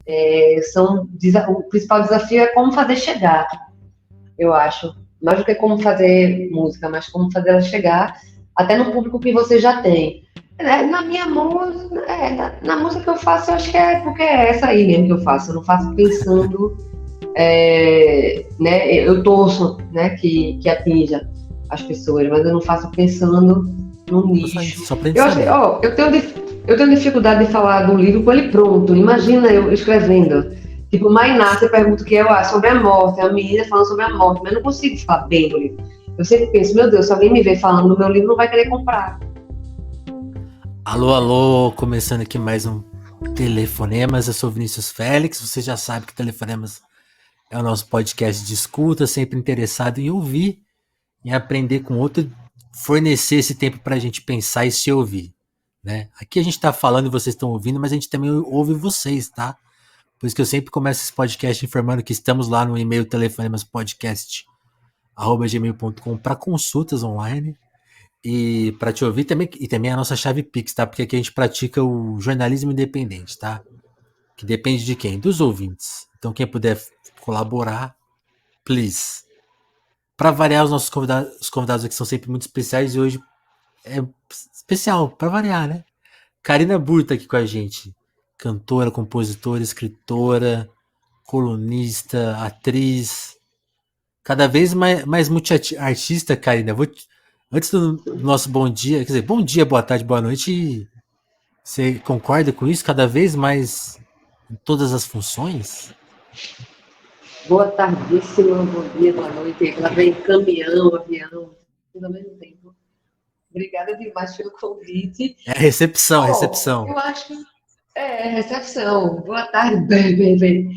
O principal desafio é como fazer chegar, eu acho. Mais do que como fazer música, mas como fazer ela chegar até no público que você já tem. Na minha música, na música que eu faço, eu acho que é porque é essa aí mesmo que eu faço. Eu não faço pensando, né? Eu torço, né, que atinja as pessoas, mas eu não faço pensando no nicho. Só pra gente Eu acho, saber. eu tenho dificuldade de falar do livro com ele pronto. Imagina eu escrevendo. Tipo, Mainá, você pergunta o que é sobre a morte, a menina falando sobre a morte, mas eu não consigo falar bem do livro. Eu sempre penso, meu Deus, se alguém me ver falando do meu livro, não vai querer comprar. Alô, alô, começando aqui mais um Telefonemas, eu sou Vinícius Félix, você já sabe que Telefonemas é o nosso podcast de escuta, sempre interessado em ouvir, em aprender com outro, fornecer esse tempo pra gente pensar e se ouvir, né? Aqui a gente tá falando e vocês estão ouvindo, mas a gente também ouve vocês, tá? Por isso que eu sempre começo esse podcast informando que estamos lá no e-mail telefonemaspodcast@gmail.com para consultas online. E para te ouvir também, e também a nossa chave Pix, tá? Porque aqui a gente pratica o jornalismo independente, tá? Que depende de quem? Dos ouvintes. Então quem puder colaborar, please. Para variar, os convidados aqui são sempre muito especiais e hoje é especial, para variar, né? Karina Burr tá aqui com a gente. Cantora, compositora, escritora, colunista, atriz. Cada vez mais multiartista, Karina. Antes do nosso bom dia, quer dizer, bom dia, boa tarde, boa noite. Você concorda com isso? Cada vez mais em todas as funções? Boa tardíssima, bom dia, boa noite. Lá vem caminhão, avião, tudo ao mesmo tempo. Obrigada demais pelo convite. É recepção, Eu recepção. acho que recepção. Boa tarde, bem.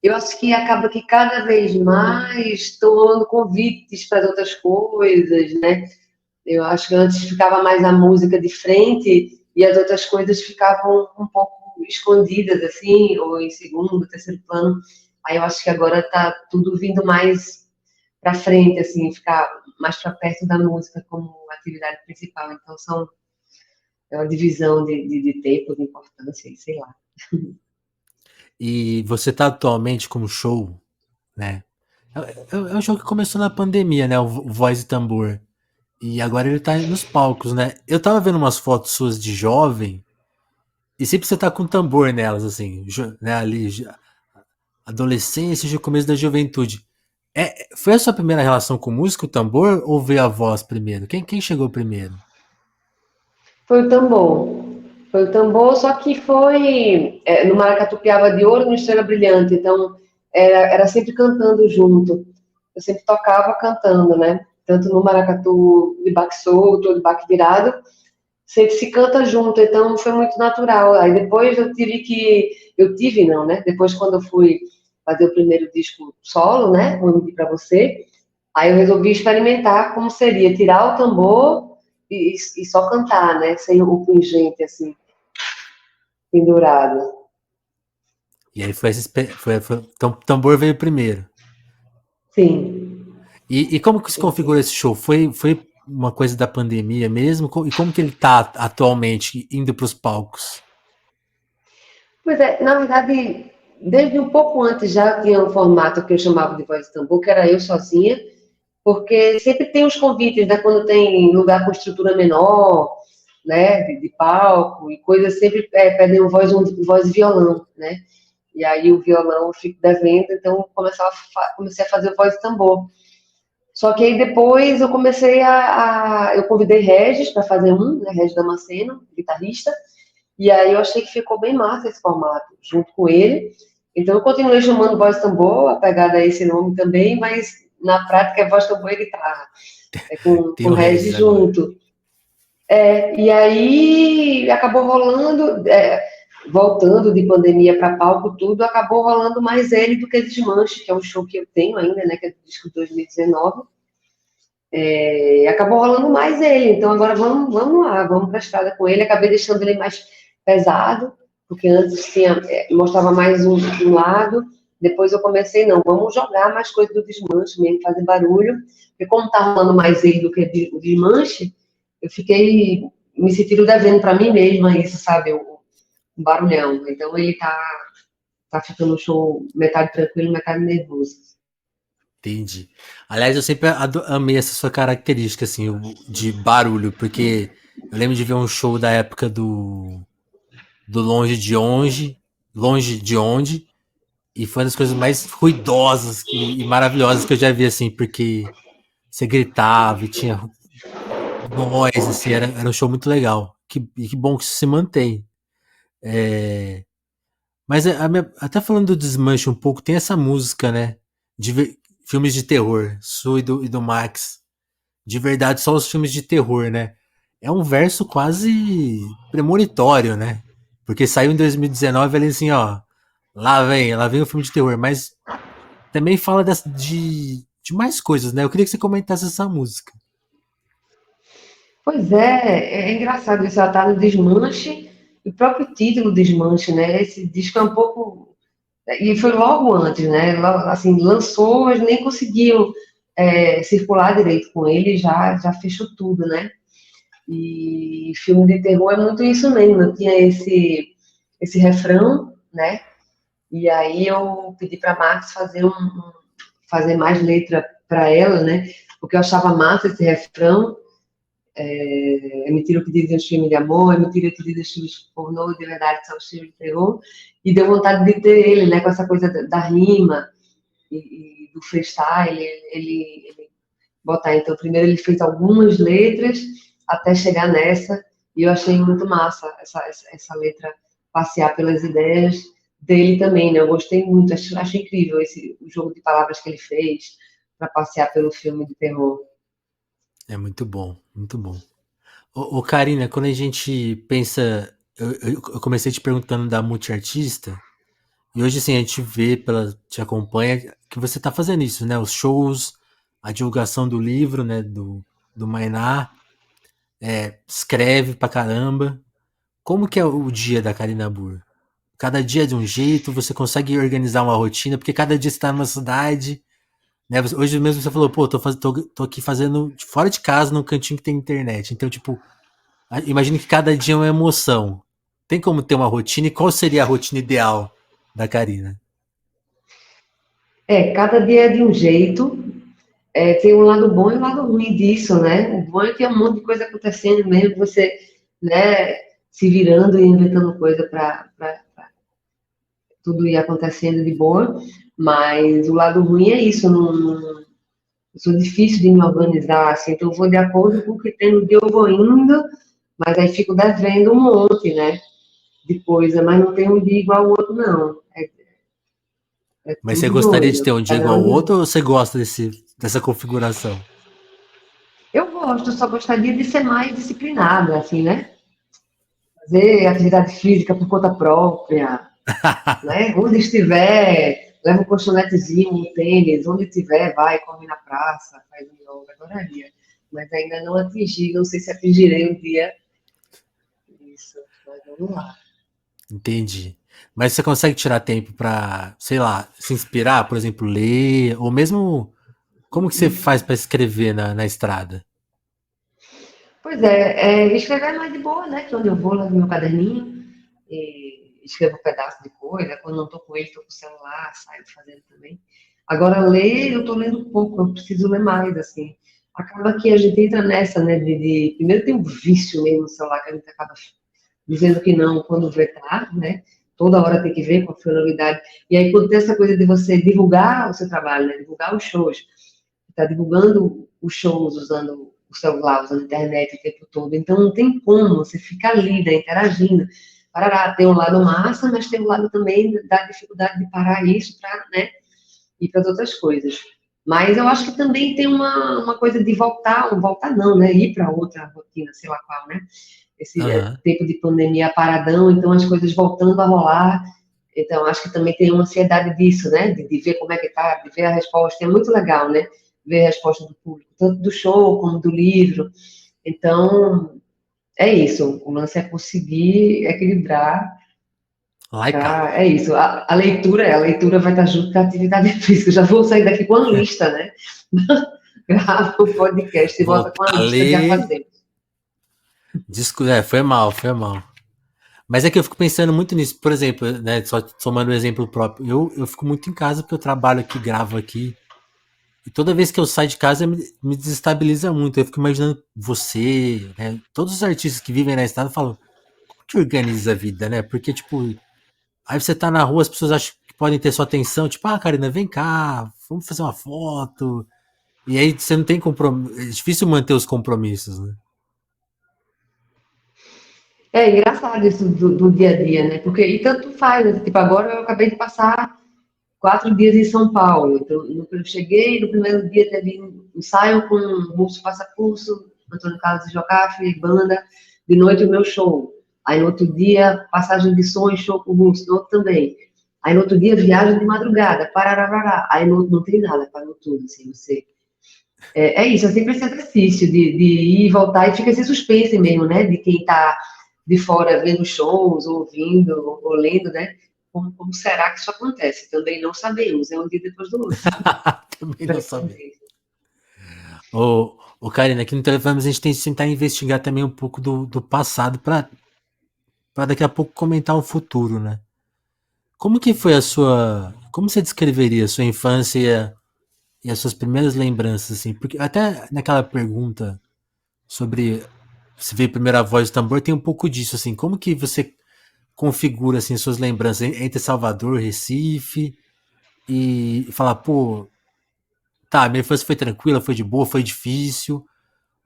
Eu acho que acaba que cada vez mais tomando convites para outras coisas, né? Eu acho que antes ficava mais a música de frente e as outras coisas ficavam um pouco escondidas, assim, ou em segundo, terceiro plano. Aí eu acho que agora está tudo vindo mais para frente, assim, ficar mais para perto da música como atividade principal. Então é uma divisão de tempo, de importância, sei lá. E você tá atualmente com um show, né? É um show que começou na pandemia, né? O Voz e Tambor. E agora ele tá nos palcos, né? Eu tava vendo umas fotos suas de jovem e sempre você tá com tambor nelas, assim, né? Ali, adolescência e começo da juventude. Foi a sua primeira relação com música, o tambor, ou veio a voz primeiro? Quem chegou primeiro? Foi o tambor. Foi o tambor, só que foi no Maracatupiaba de Ouro, no Estrela Brilhante. Então, era sempre cantando junto. Eu sempre tocava cantando, né? Tanto no maracatu de baque solto ou de baque virado, sempre se canta junto. Então, foi muito natural. Aí depois eu tive não, né? Depois, quando eu fui fazer o primeiro disco solo, né? Vou pedir para você. Aí eu resolvi experimentar como seria tirar o tambor e só cantar, né? Sem o pingente, assim, pendurado. E aí então, tambor veio primeiro. Sim. E como que se configurou esse show? Foi uma coisa da pandemia mesmo? E como que ele tá atualmente indo para os palcos? Pois é, na verdade, desde um pouco antes já tinha um formato que eu chamava de voz de tambor, que era eu sozinha, porque sempre tem os convites, né? Quando tem lugar com estrutura menor, né? De palco e coisas, sempre pedem voz e violão, né? E aí o violão eu fico devendo, então comecei a fazer voz de tambor. Só que aí depois eu comecei eu convidei Regis para fazer né, Regis Damasceno, guitarrista, e aí eu achei que ficou bem massa esse formato, junto com ele. Então eu continuei chamando voz de tambor, apegada a esse nome também, mas na prática é voz de tambor e guitarra, Tem com o Regis Regis agora. junto. E aí acabou rolando, voltando de pandemia para palco, tudo, acabou rolando mais ele do que Desmanche, que é um show que eu tenho ainda, né, que é do disco de 2019. Acabou rolando mais ele, então agora vamos lá, vamos para a estrada com ele. Acabei deixando ele mais pesado, porque antes mostrava mais um lado, depois eu comecei, não, vamos jogar mais coisas do Desmanche mesmo, fazer barulho, porque como tá rolando mais ele do que o Desmanche, eu fiquei me sentindo devendo para mim mesma isso, sabe? um barulhão. Então ele tá ficando um show metade tranquilo, metade nervoso. Entendi. Aliás, eu sempre amei essa sua característica, assim, de barulho, porque eu lembro de ver um show da época do Longe de Onde, e foi uma das coisas mais ruidosas e maravilhosas que eu já vi, assim, porque você gritava e tinha voz, assim, era um show muito legal. Que bom que isso se mantém. É, mas até falando do Desmanche um pouco, tem essa música, né? Filmes de terror, sua e do Max. De verdade, só os filmes de terror, né? É um verso quase premonitório, né? Porque saiu em 2019 ali assim, ó. Lá vem o filme de terror, mas também fala de mais coisas, né? Eu queria que você comentasse essa música. Pois é engraçado isso, ela tá no Desmanche, e o próprio título Desmanche, né? Esse disco é um pouco. E foi logo antes, né? Assim, lançou, mas nem conseguiu circular direito com ele, já fechou tudo, né? E filme de terror é muito isso mesmo. Eu tinha esse refrão, né? E aí eu pedi para Max fazer mais letra para ela, né? Porque eu achava massa esse refrão. É mentira o que dizem os filmes de amor, é mentira o que dizem os filmes pornô, de verdade são os filmes de terror. E deu vontade de ter ele, né? Com essa coisa da rima e do freestyle, ele botar. Então, primeiro ele fez algumas letras até chegar nessa, e eu achei muito massa essa letra passear pelas ideias dele também, né? Eu gostei muito, acho incrível o jogo de palavras que ele fez para passear pelo filme de terror. É muito bom, muito bom. Ô Karina, quando a gente pensa. Eu comecei te perguntando da multiartista, e hoje assim, a gente vê, te acompanha, que você tá fazendo isso, né? Os shows, a divulgação do livro, né? Do Mainá, escreve pra caramba. Como que é o dia da Karina Burr? Cada dia é de um jeito, você consegue organizar uma rotina, porque cada dia você tá numa cidade, né? Hoje mesmo você falou, pô, tô aqui fazendo fora de casa, num cantinho que tem internet. Então, tipo, imagino que cada dia é uma emoção. Tem como ter uma rotina? E qual seria a rotina ideal da Karina? Cada dia é de um jeito, tem um lado bom e um lado ruim disso, né? O bom é que é um monte de coisa acontecendo mesmo, você, né, se virando e inventando coisa para tudo ir acontecendo de boa, mas o lado ruim é isso, eu sou difícil de me organizar, assim, então eu vou de acordo com o que tem no dia, eu vou indo, mas aí fico devendo um monte, né, de coisa, mas não tem um dia igual ao outro, não. É Mas você tudo gostaria de ter doido. um dia igual Cada ao um... outro ou você gosta dessa configuração? Eu gosto, só gostaria de ser mais disciplinada, assim, né? Fazer atividade física por conta própria, né? Onde estiver, leva um colchonetezinho, um tênis, onde tiver, vai, corre na praça, faz um yoga, adoraria. Mas ainda não atingi, não sei se atingirei um dia isso, mas vamos lá. Entendi. Mas você consegue tirar tempo pra, sei lá, se inspirar, por exemplo, ler, ou mesmo como que você faz pra escrever na estrada? Pois escrever é mais de boa, né? Que onde eu vou, levo meu caderninho, e escrevo um pedaço de coisa, quando não estou com ele, estou com o celular, saio fazendo também. Agora, ler, eu estou lendo pouco, eu preciso ler mais, assim. Acaba que a gente entra nessa, né, primeiro tem um vício mesmo no celular, que a gente acaba dizendo que não quando vê tarde, né? Toda hora tem que ver qual foi a novidade. E aí, quando tem essa coisa de você divulgar o seu trabalho, né? Divulgar os shows, está divulgando os shows usando o celular, usando a internet o tempo todo. Então, não tem como você ficar ali, né, interagindo. Parará, tem um lado massa, mas tem um lado também da dificuldade de parar isso para, né, ir para as outras coisas. Mas eu acho que também tem uma coisa de voltar não, né, ir para outra rotina, sei lá qual, né? Esse Aham. tempo de pandemia paradão, então as coisas voltando a rolar. Então, acho que também tem uma ansiedade disso, né? De ver como é que tá, de ver a resposta. É muito legal, né? Ver a resposta do público, tanto do show como do livro. Então, é isso. O lance é conseguir equilibrar. Laica. É isso. A leitura vai estar junto com a atividade física. Eu já vou sair daqui com a lista, né? Grava o podcast e volta com Voltar a a lista de ler. afazeres. Foi mal, foi mal. Mas é que eu fico pensando muito nisso. Por exemplo, né, só tomando um exemplo próprio, eu fico muito em casa porque eu trabalho aqui, gravo aqui. E toda vez que eu saio de casa me desestabiliza muito. Eu fico imaginando você, né, todos os artistas que vivem na estrada falam, como que organiza a vida, né? Porque, tipo, aí você tá na rua, as pessoas acham que podem ter sua atenção, tipo, ah, Karina, vem cá, vamos fazer uma foto. E aí você não tem compromisso. É difícil manter os compromissos, né? É engraçado isso do dia a dia, né? Porque e tanto faz, né? Tipo, agora eu acabei de passar 4 dias em São Paulo. Então, eu cheguei, no primeiro dia teve um ensaio com o Russo Passa Curso, Antônio Carlos de Jocafe, banda, de noite o meu show. Aí no outro dia, passagem de som e show com o Russo, no outro também. Aí no outro dia, viagem de madrugada, parará. Aí no outro não tem nada, parou tudo, assim, você... É isso, é sempre esse exercício de ir e voltar e fica esse suspense mesmo, né? De quem tá de fora vendo shows, ouvindo, ou lendo, né? Como será que isso acontece? Também não sabemos, é um dia depois do outro. Também não sabemos. Ô, Karina, aqui no Telefones a gente tem que tentar investigar também um pouco do passado para daqui a pouco comentar o futuro, né? Como que foi a sua. Como você descreveria a sua infância e as suas primeiras lembranças, assim? Porque até naquela pergunta sobre se veio primeiro a voz do tambor, tem um pouco disso, assim. Como que você configura, assim, suas lembranças entre Salvador, Recife e falar, pô, tá, minha infância foi tranquila, foi de boa, foi difícil.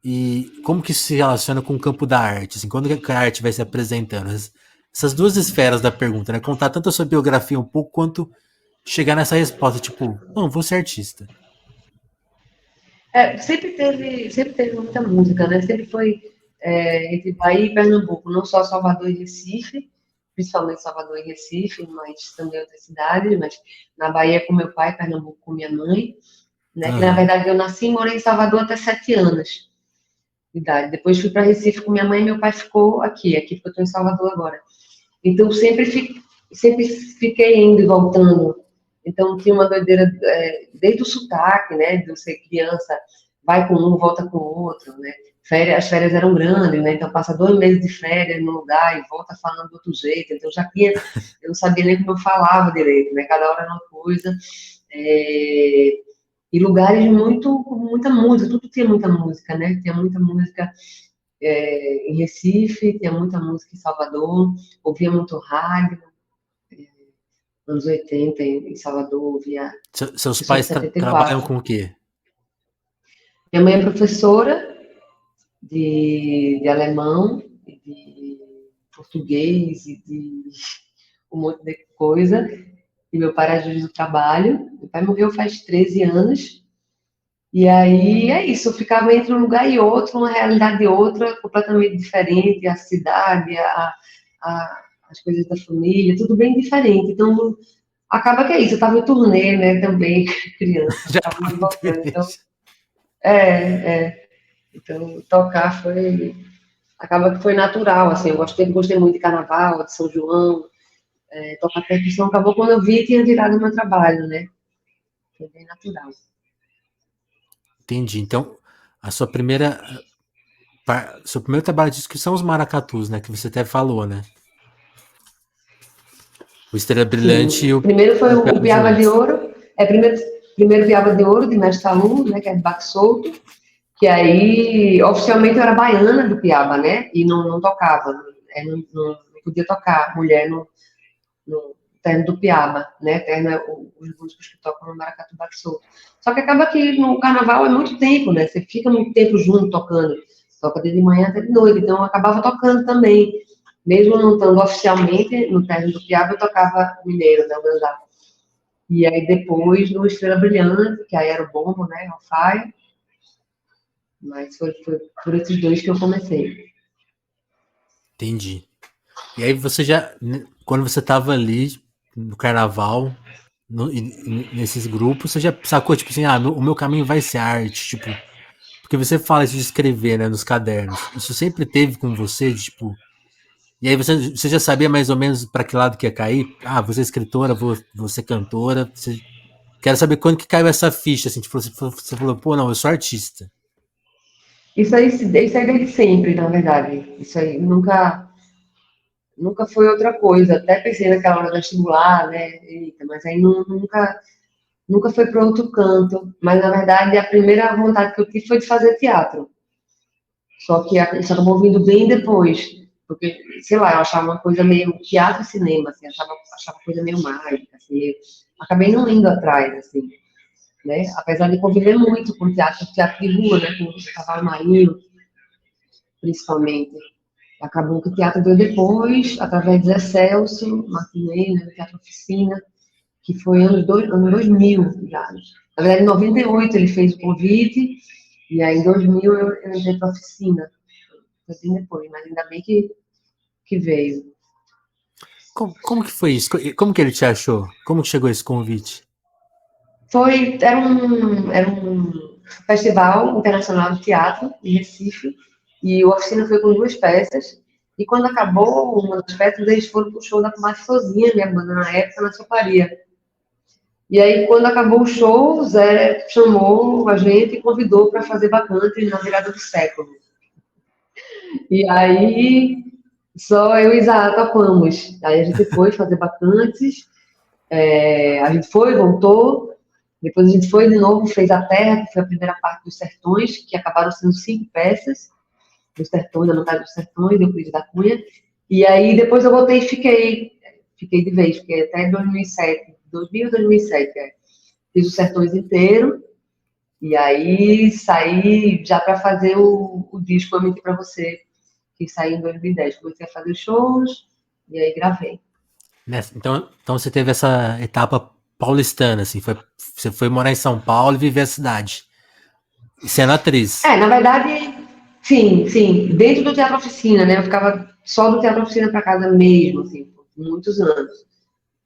E como que isso se relaciona com o campo da arte? Assim, quando que a arte vai se apresentando? Essas duas esferas da pergunta, né? Contar tanto a sua biografia um pouco, quanto chegar nessa resposta, tipo, não, vou ser artista. Sempre teve muita música, né? Sempre foi entre Bahia e Pernambuco, não só Salvador e Recife, principalmente Salvador e Recife, mas também outras cidades, mas na Bahia com meu pai, Pernambuco com minha mãe, né? Que na Aham. verdade eu nasci e morei em Salvador até 7 anos de idade. Depois fui para Recife com minha mãe e meu pai ficou aqui porque eu estou em Salvador agora. Então sempre fiquei indo e voltando. Então tinha uma doideira desde o sotaque, né? De eu ser criança, vai com um, volta com o outro, né? As férias eram grandes, né? Então passa 2 meses de férias no lugar e volta falando de outro jeito. Então eu não sabia nem como eu falava direito, né? Cada hora era uma coisa. É, e lugares com muita música, tudo tinha muita música, né? Tinha muita música em Recife, tinha muita música em Salvador, ouvia muito rádio, anos 80 em Salvador, ouvia. Seus Eu sou de pais trabalham 74. com o quê? Minha mãe é professora de alemão, de português e de um monte de coisa. E meu pai era juiz do trabalho. Meu pai morreu faz 13 anos. E aí é isso, eu ficava entre um lugar e outro, uma realidade e outra, completamente diferente, a cidade, as coisas da família, tudo bem diferente. Então, acaba que é isso, eu estava em turnê, né, também, criança, Já ficava tava indo e muito voltando. Então, feliz. então tocar acaba que foi natural, assim, sempre gostei muito de carnaval, de São João, tocar percussão, acabou quando eu vi, tinha virado meu trabalho, né, foi bem natural. Entendi. Então, a sua primeira. Seu primeiro trabalho disso que são os maracatus, né? Que você até falou, né? O Estrela Brilhante Sim, e primeiro foi o o Piaba de Piaba de Ouro. Ouro, primeiro Piaba de Ouro de Mestre Salum, né, que é de Baque Solto, que aí oficialmente eu era baiana do Piaba, né, e não tocava, não podia tocar mulher no terno do Piaba, né, terno é os músicos que tocam no Maracatu Baque Solto. Só que acaba que no carnaval é muito tempo, né, você fica muito tempo junto tocando, toca desde manhã até de noite, então eu acabava tocando também, mesmo não estando oficialmente no terno do Piaba, eu tocava mineiro, né, o e aí depois no Estrela Brilhante, que aí era o bombo, né? O Fire. Mas foi por esses dois que eu comecei. Entendi. E aí você já. Quando você tava ali no carnaval, nesses grupos, você já sacou, tipo assim, o meu caminho vai ser arte, tipo. Porque você fala isso de escrever, né, nos cadernos. Isso sempre teve com você, de, tipo. E aí você já sabia mais ou menos para que lado que ia cair? Ah, vou ser escritora, vou ser cantora. Quero saber quando que caiu essa ficha, assim, tipo, você falou, pô, não, eu sou artista. Isso aí desde sempre, na verdade. Isso aí nunca. nunca foi outra coisa. Até pensei naquela hora vestibular, né? Eita, mas aí nunca foi para outro canto. Mas, na verdade, a primeira vontade que eu tive foi de fazer teatro. Só que isso acabou vindo bem depois. Porque, sei lá, eu achava uma coisa meio teatro e cinema, assim, achava coisa meio mágica, assim. Acabei não indo atrás, assim, né? Apesar de conviver muito com teatro de rua, né? Com o Cavalo Marinho, principalmente. Acabou que o teatro veio depois, através de Zé Celso, Martinez, né, Teatro Oficina, que foi ano 2000 já. Na verdade, em 98 ele fez o convite, e aí em 2000 eu entrei para a oficina. Foi bem depois, mas ainda bem que veio. Como que foi isso? Como que ele te achou? Como que chegou esse convite? Era um festival internacional de teatro em Recife, e a oficina foi com 2 peças, e quando acabou uma das peças, eles foram pro show da Comadre Sozinha, minha banda na época, na Soparia. E aí, quando acabou o show, o Zé chamou a gente e convidou para fazer bacante na virada do século. E aí, só eu e Isaac topamos. Aí a gente foi fazer bacantes, a gente foi, voltou, depois a gente foi de novo, fez a Terra, que foi a primeira parte dos Sertões, que acabaram sendo 5 peças, dos Sertões, da metade dos Sertões, Euclides da Cunha. E aí depois eu voltei e fiquei de vez, fiquei até 2007, 2000, 2007, fiz os Sertões inteiro, e aí saí já para fazer o disco Eu Menti Pra Você, que saiu em 2010. Comecei a fazer shows, e aí gravei. Então você teve essa etapa paulistana, assim, você foi morar em São Paulo e viver a cidade. E sendo atriz. Na verdade, sim, sim. Dentro do Teatro Oficina, né? Eu ficava só do Teatro Oficina para casa mesmo, assim, por muitos anos.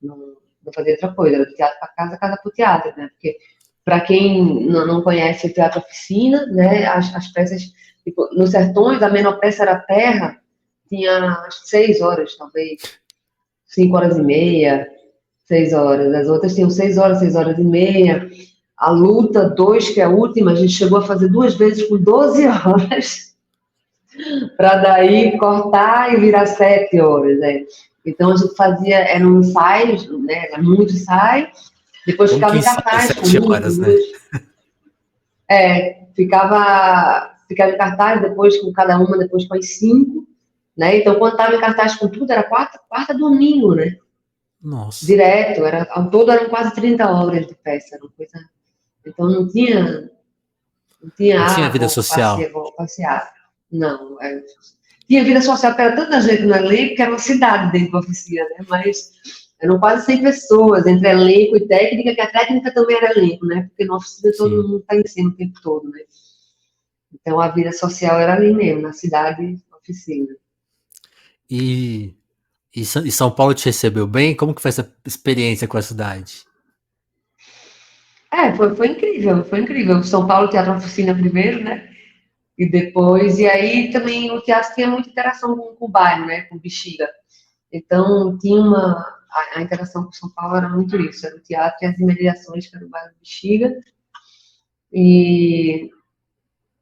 Não, não fazia outra coisa, era do teatro para casa, casa para o teatro, né? Porque, para quem não conhece o Teatro Oficina, né? As peças, tipo, nos Sertões, a menor peça era Terra, tinha 6 horas, talvez, 5 horas e meia, 6 horas. As outras tinham 6 horas, 6 horas e meia. A Luta 2, que é a última, a gente chegou a fazer 2 vezes com 12 horas, para daí cortar e virar 7 horas, né? Então a gente fazia, eram ensaios, né? Era muito ensaio, depois Como ficava que em ensaia cartaz com 7 uma, com horas, né? duas. Ficava em cartaz, depois com cada uma, depois com as 5, né? Então quando estava em cartaz com tudo, era quarta domingo, né? Nossa. Direto, ao todo eram quase 30 horas de peça, era uma coisa. Então não tinha, Não tinha vida vou passear, social. vou passear. Não, tinha vida social, porque era tanta gente no elenco, que era uma cidade dentro da oficina, né? Mas eram quase 100 pessoas, entre elenco e técnica, que a técnica também era elenco, né? Porque na oficina todo Sim. mundo está em cima o tempo todo, né? Então a vida social era ali mesmo, na cidade, na oficina. E São Paulo te recebeu bem? Como que foi essa experiência com a cidade? Foi incrível, foi incrível. São Paulo, Teatro Oficina primeiro, né? E aí também o teatro tinha muita interação com o bairro, né? Com o Bexiga. Então, a interação com São Paulo era muito isso, era o teatro e as imediações, que era o bairro do Bexiga, e,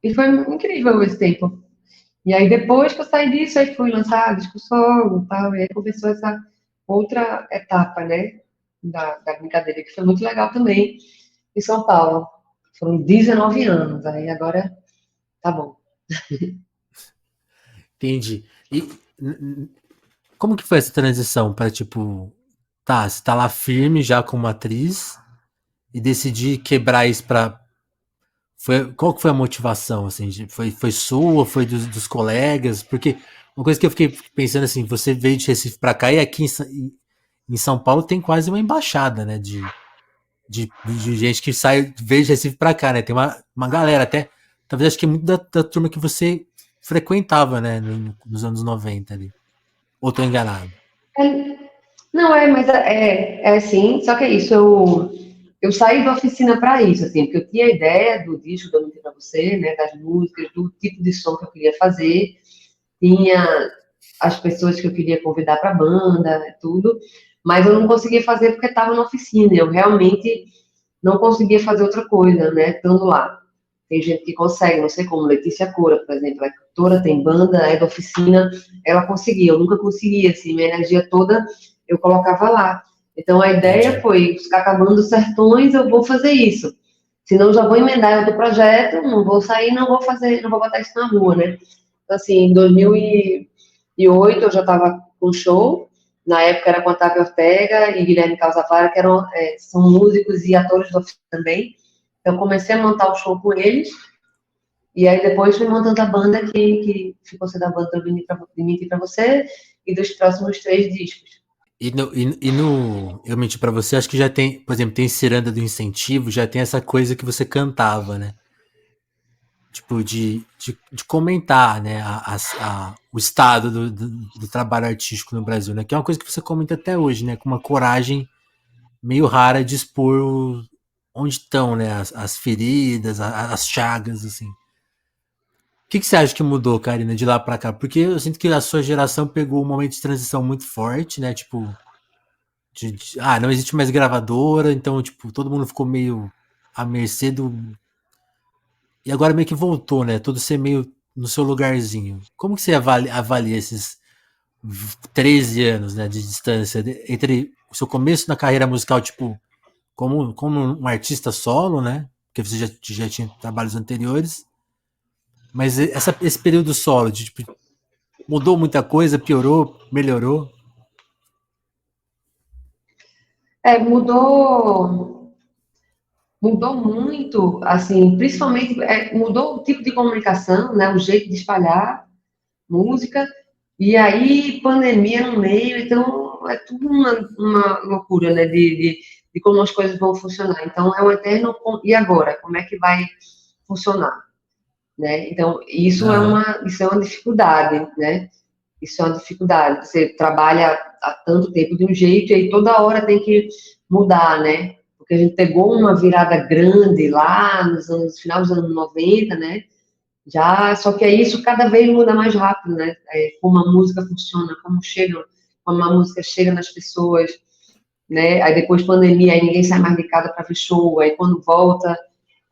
e foi incrível esse tempo. E aí, depois que eu saí disso, aí fui lançar disco solo e tal, e aí começou essa outra etapa, né, da brincadeira, que foi muito legal também, em São Paulo. Foram 19 anos, aí agora tá bom. Entendi. Como que foi essa transição para tipo, tá, você tá lá firme já como atriz e decidir quebrar isso para qual que foi a motivação assim? Foi sua, foi dos colegas? Porque uma coisa que eu fiquei pensando assim, você veio de Recife para cá e aqui em São Paulo tem quase uma embaixada, né, de gente que veio de Recife para cá, né? Tem uma galera até, talvez acho que é muito da turma que você frequentava, né, nos anos 90 ali. Ou tô enganado? É, não, mas é assim, só que é isso, eu saí da oficina para isso, assim, porque eu tinha a ideia do disco que eu menti para você, né, das músicas, do tipo de som que eu queria fazer, tinha as pessoas que eu queria convidar para a banda, tudo, mas eu não conseguia fazer porque estava na oficina, eu realmente não conseguia fazer outra coisa, né, estando lá. Tem gente que consegue, não sei como, Letícia Cora, por exemplo, é cantora, tem banda, é da oficina, ela conseguia, eu nunca conseguia, assim, minha energia toda eu colocava lá. Então a ideia Entendi. foi, ficar acabando os sertões, eu vou fazer isso. Senão já vou emendar outro projeto, não vou sair, não vou fazer, não vou botar isso na rua, né? Então, assim, em 2008 eu já estava com show, na época era com Otávio Ortega e Guilherme Calzafara, que eram, são músicos e atores da oficina também. Então, comecei a montar o show com eles, e aí depois fui montando a banda que ficou sendo a banda de mim e pra você, e dos próximos 3 discos. Eu menti pra você, acho que já tem, por exemplo, tem Ciranda do Incentivo, já tem essa coisa que você cantava, né? Tipo, de comentar, né, o estado do trabalho artístico no Brasil, né? Que é uma coisa que você comenta até hoje, né? Com uma coragem meio rara de expor onde estão, né? As feridas, as chagas, assim. O que você acha que mudou, Karina, de lá pra cá? Porque eu sinto que a sua geração pegou um momento de transição muito forte, né? Tipo, não existe mais gravadora, então, tipo, todo mundo ficou meio à mercê do. E agora meio que voltou, né? Tudo ser meio no seu lugarzinho. Como que você avalia esses 13 anos, né, de distância entre o seu começo na carreira musical, tipo, como um artista solo, né? Porque você já tinha trabalhos anteriores. Mas esse período solo, de, tipo, mudou muita coisa, piorou, melhorou? Mudou muito, assim, principalmente mudou o tipo de comunicação, né, o jeito de espalhar música, e aí pandemia no meio, então é tudo uma loucura, né, de como as coisas vão funcionar. Então é um eterno, e agora? Como é que vai funcionar? Né? Então, Aham. isso é uma dificuldade, né? Isso é uma dificuldade. Você trabalha há tanto tempo de um jeito e aí toda hora tem que mudar, né? Porque a gente pegou uma virada grande lá no final dos anos 90, né? Já, só que aí isso cada vez muda mais rápido, né? Como a música funciona, como a música chega nas pessoas, né? Aí depois pandemia, aí ninguém sai mais de casa para ver show, aí quando volta,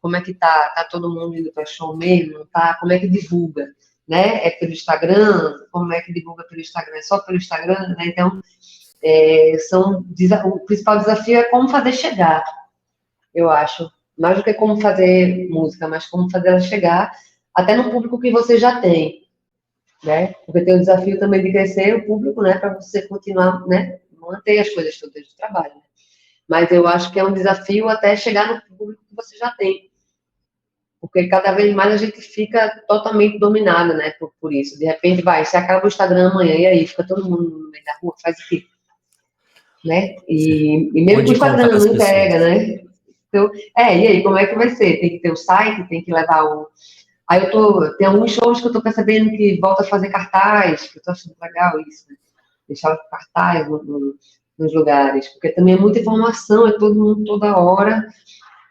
como é que tá? Tá todo mundo indo para show mesmo? Não tá? Como é que divulga? Né? É pelo Instagram? Como é que divulga pelo Instagram? É só pelo Instagram? Né? Então, o principal desafio é como fazer chegar, eu acho. Mais do que como fazer música, mas como fazer ela chegar até no público que você já tem, né? Porque tem o desafio também de crescer o público, né? Para você continuar, né? Manter as coisas todas do trabalho. Né? Mas eu acho que é um desafio até chegar no público que você já tem. Porque cada vez mais a gente fica totalmente dominada, né, por isso. De repente, se acaba o Instagram amanhã, e aí fica todo mundo no meio da rua, faz o quê? Né? E mesmo que o Onde encontrar Instagram as não entrega, pessoas? né? Então, e aí, como é que vai ser? Tem que ter o site, tem que levar o... Aí tem alguns shows que eu tô percebendo que volta a fazer cartaz, que eu tô achando legal isso, né? Deixar o cartaz nos lugares, porque também é muita informação, é todo mundo toda hora,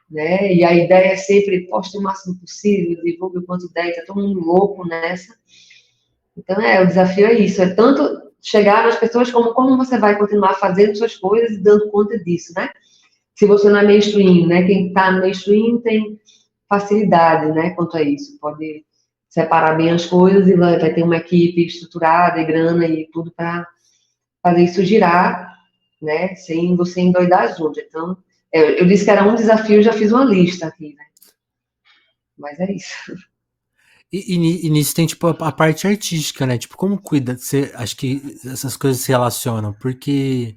né? E a ideia é sempre poste o máximo possível, divulgue o quanto der, tá todo mundo louco nessa. Então, o desafio é isso, é tanto chegar nas pessoas como você vai continuar fazendo suas coisas e dando conta disso, né? Se você não é mainstream, né? Quem tá no mainstream tem facilidade, né, quanto a isso, pode separar bem as coisas e vai ter uma equipe estruturada e grana e tudo para fazer isso girar, né, sem você endoidar junto. Então, eu disse que era um desafio, já fiz uma lista aqui, né? Mas é isso. E nisso tem, tipo, a parte artística, né? Tipo, como cuida? Você, acho que essas coisas se relacionam, porque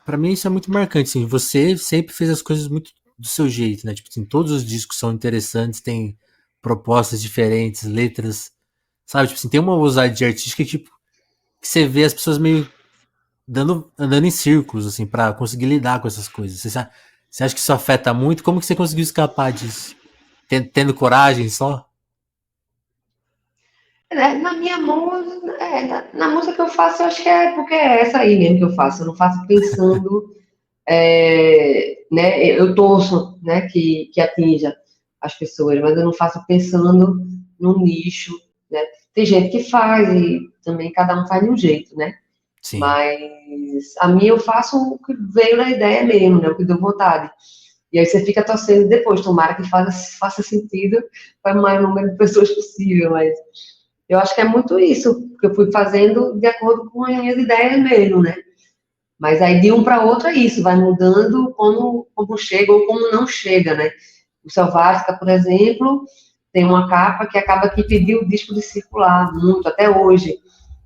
pra mim isso é muito marcante, assim. Você sempre fez as coisas muito do seu jeito, né? Tipo assim, todos os discos são interessantes, tem propostas diferentes, letras, sabe? Tipo assim, tem uma ousadia artística que, tipo, que você vê as pessoas meio andando em círculos, assim, pra conseguir lidar com essas coisas. Você acha que isso afeta muito? Como que você conseguiu escapar disso? Tendo coragem só? Na minha música, na música que eu faço, eu acho que é porque é essa aí mesmo que eu faço. Eu não faço pensando, né? Eu torço, né, que atinja as pessoas, mas eu não faço pensando no nicho, né? Tem gente que faz e também cada um faz de um jeito, né? Sim. Mas a mim eu faço o que veio na ideia mesmo, né? O que deu vontade. E aí você fica torcendo depois, tomara que faça sentido para o maior número de pessoas possível, mas eu acho que é muito isso, que eu fui fazendo de acordo com as minhas ideias mesmo, né? Mas aí de um para outro é isso, vai mudando como chega ou como não chega, né? O Selvástica, por exemplo, tem uma capa que acaba que pediu o disco de circular muito, até hoje.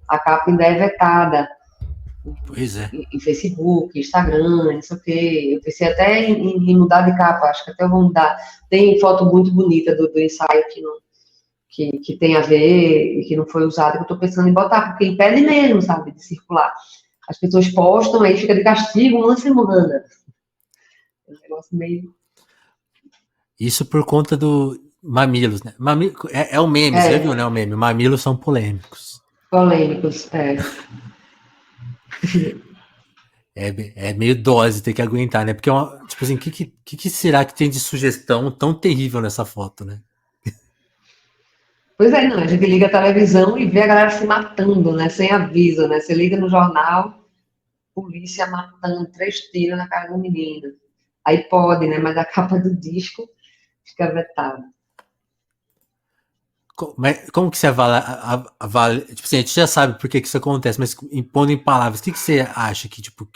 A capa ainda é vetada Pois é. em Facebook, Instagram, não sei o quê. Eu pensei até em mudar de capa, acho que até eu vou mudar. Tem foto muito bonita do ensaio que tem a ver e que não foi usada, que eu estou pensando em botar, porque impede mesmo, sabe, de circular. As pessoas postam, aí fica de castigo uma semana. É um negócio meio... Isso por conta do Mamilos, né? É o meme, você já viu, né? O meme. Mamilos são polêmicos. Polêmicos, É meio dose ter que aguentar, né? Porque tipo assim, o que será que tem de sugestão tão terrível nessa foto, né? Pois é, não, a gente liga a televisão e vê a galera se matando, né, sem aviso, né? Você liga no jornal, polícia matando, 3 tiros na cara do menino. Aí pode, né? Mas a capa do disco fica vetada. Como que você avalia, tipo assim, a gente já sabe por que isso acontece, mas impondo em palavras, o que você acha que, tipo,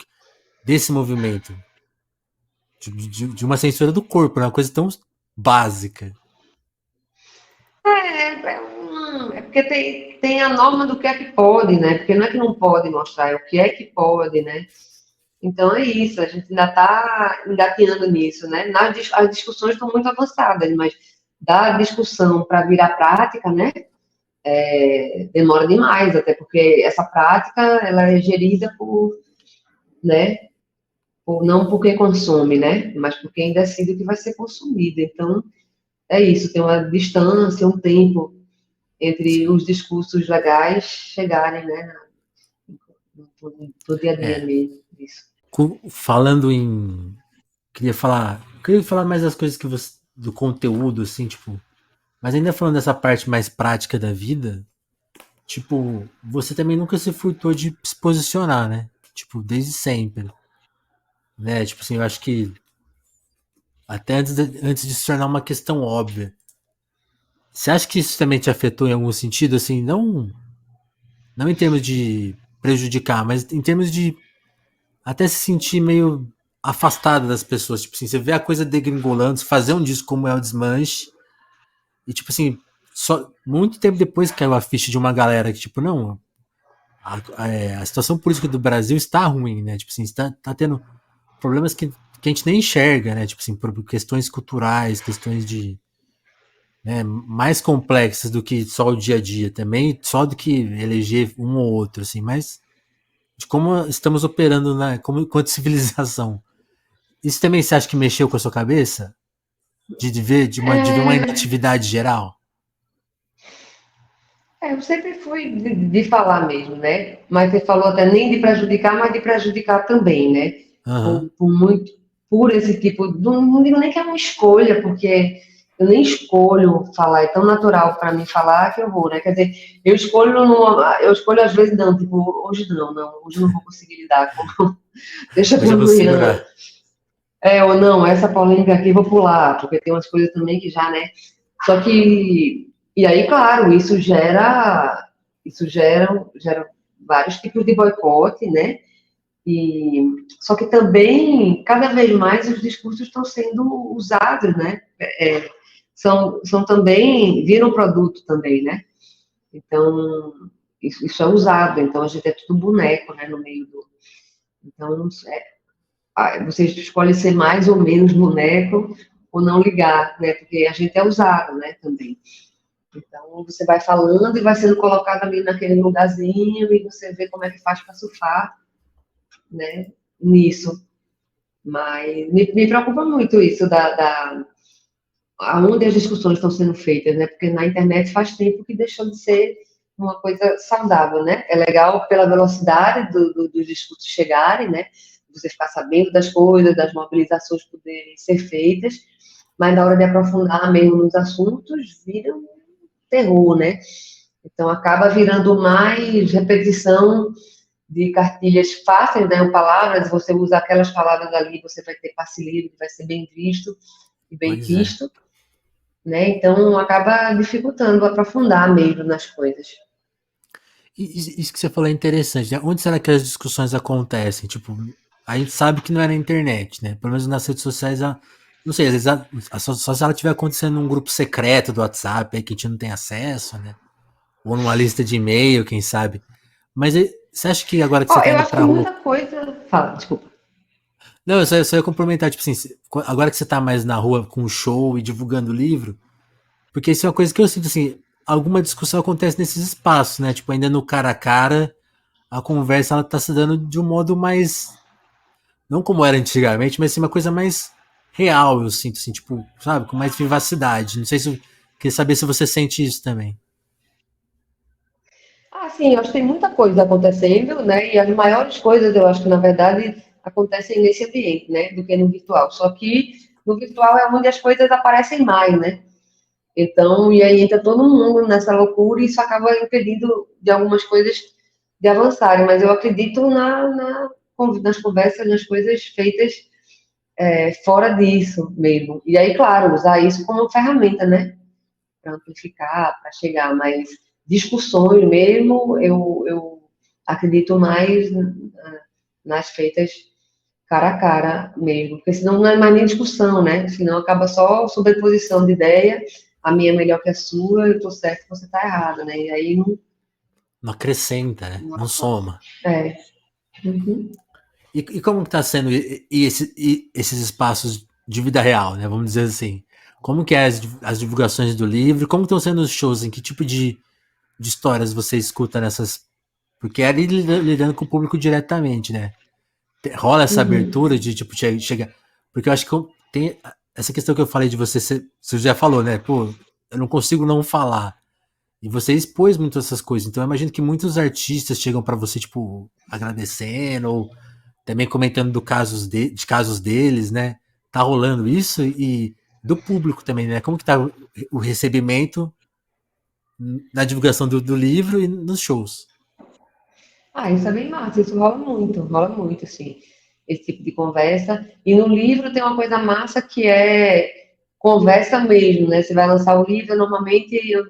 desse movimento? De uma censura do corpo, né? Uma coisa tão básica. É porque tem a norma do que é que pode, né? Porque não é que não pode mostrar, é o que é que pode, né? Então é isso, a gente ainda está engateando nisso, né? As discussões estão muito avançadas, mas da discussão para virar prática, né? Demora demais, até porque essa prática ela é gerida né? Não por quem consome, né? Mas por quem decide o que vai ser consumido. Então é isso, tem uma distância, um tempo entre os discursos legais chegarem, né? No dia a dia É. mesmo. Isso. Falando em. Queria falar mais das coisas que você. Do conteúdo, assim, tipo. Mas ainda falando dessa parte mais prática da vida, tipo, você também nunca se furtou de se posicionar, né? Tipo, desde sempre. Né? Tipo assim, eu acho que até antes de se tornar uma questão óbvia. Você acha que isso também te afetou em algum sentido, assim, não em termos de prejudicar, mas em termos de até se sentir meio afastado das pessoas. Tipo assim, você vê a coisa degringolando, fazer um disco como é o Desmanche, e tipo assim, só muito tempo depois caiu a ficha de uma galera que, tipo, não, a situação política do Brasil está ruim, né? Tipo assim, tá tendo problemas que a gente nem enxerga, né? Tipo assim, por questões culturais, questões de. Né, mais complexas do que só o dia a dia também, só do que eleger um ou outro, assim, mas de como estamos operando enquanto civilização. Isso também você acha que mexeu com a sua cabeça? De ver uma inatividade geral? Eu sempre fui de falar mesmo, né? Mas você falou até nem de prejudicar, mas de prejudicar também, né? Aham. Por esse tipo, não digo nem que é uma escolha, porque eu nem escolho falar, é tão natural para mim falar que eu vou, né? Quer dizer, eu escolho às vezes não, tipo, hoje não, hoje não vou conseguir lidar com, deixa Hoje para eu vou amanhã. segurar. Ou não, essa polêmica aqui eu vou pular, porque tem umas coisas também que já, né? Só que, e aí, claro, isso gera vários tipos de boicote, né? E, só que também, cada vez mais, os discursos estão sendo usados, né? São também, viram produto também, né? Então, isso é usado, então a gente é tudo boneco, né, no meio do... Então, você escolhe ser mais ou menos boneco ou não ligar, né? Porque a gente é usado, né, também. Então, você vai falando e vai sendo colocado ali naquele lugarzinho e você vê como é que faz para surfar, né, nisso. Mas me preocupa muito isso aonde as discussões estão sendo feitas, né? Porque na internet faz tempo que deixou de ser uma coisa saudável, né? É legal pela velocidade dos discursos chegarem, né? Você ficar sabendo das coisas, das mobilizações poderem ser feitas, mas na hora de aprofundar mesmo nos assuntos, vira um terror, né? Então acaba virando mais repetição de cartilhas fáceis, né, palavras, você usa aquelas palavras ali, você vai ter passe livre, vai ser bem visto e bem Pois é. visto, né? Então acaba dificultando aprofundar mesmo nas coisas. Isso que você falou é interessante, né? Onde será que as discussões acontecem? Tipo, a gente sabe que não é na internet, né? Pelo menos nas redes sociais, não sei, às vezes só se ela estiver acontecendo num grupo secreto do WhatsApp aí que a gente não tem acesso, né? Ou numa lista de e-mail, quem sabe. Mas você acha que agora que você Ó, tá eu indo acho pra que rua. muita coisa. Fala, desculpa. Não, eu só ia complementar, tipo assim, agora que você tá mais na rua com show e divulgando livro, porque isso é uma coisa que eu sinto assim, alguma discussão acontece nesses espaços, né? Tipo, ainda no cara a cara, a conversa ela tá se dando de um modo mais. Não como era antigamente, mas assim, uma coisa mais real, eu sinto, assim, tipo, sabe, com mais vivacidade. Não sei se. Queria saber se você sente isso também. Ah, sim, eu acho que tem muita coisa acontecendo, né? E as maiores coisas, eu acho que, na verdade, acontecem nesse ambiente, né? Do que no virtual. Só que no virtual é onde as coisas aparecem mais, né? Então, e aí entra todo mundo nessa loucura e isso acaba impedindo de algumas coisas de avançarem. Mas eu acredito nas conversas, nas coisas feitas fora disso mesmo. E aí, claro, usar isso como ferramenta, né? Para amplificar, para chegar, mas discussões mesmo, eu acredito mais nas feitas cara a cara mesmo, porque senão não é mais nem discussão, né? Senão acaba só sobreposição de ideia, a minha é melhor que a sua, eu tô certo, você tá errado, né? E aí não, Não acrescenta, né? não Não soma. é. Uhum. E como que tá sendo esses espaços de vida real, né? Vamos dizer assim. Como que é as divulgações do livro? Como estão sendo os shows? Em que tipo de histórias você escuta nessas. Porque é ali lidando com o público diretamente, né? Rola essa Uhum. abertura de tipo chega. Porque eu acho que tem essa questão que eu falei de você já falou, né? Pô, eu não consigo não falar. E você expôs muito essas coisas. Então eu imagino que muitos artistas chegam pra você, tipo, agradecendo, ou também comentando de casos deles, né? Tá rolando isso e do público também, né? Como que tá o recebimento na divulgação do livro e nos shows? Ah, isso é bem massa, isso rola muito, assim, esse tipo de conversa. E no livro tem uma coisa massa que é conversa mesmo, né? Você vai lançar o livro, normalmente eu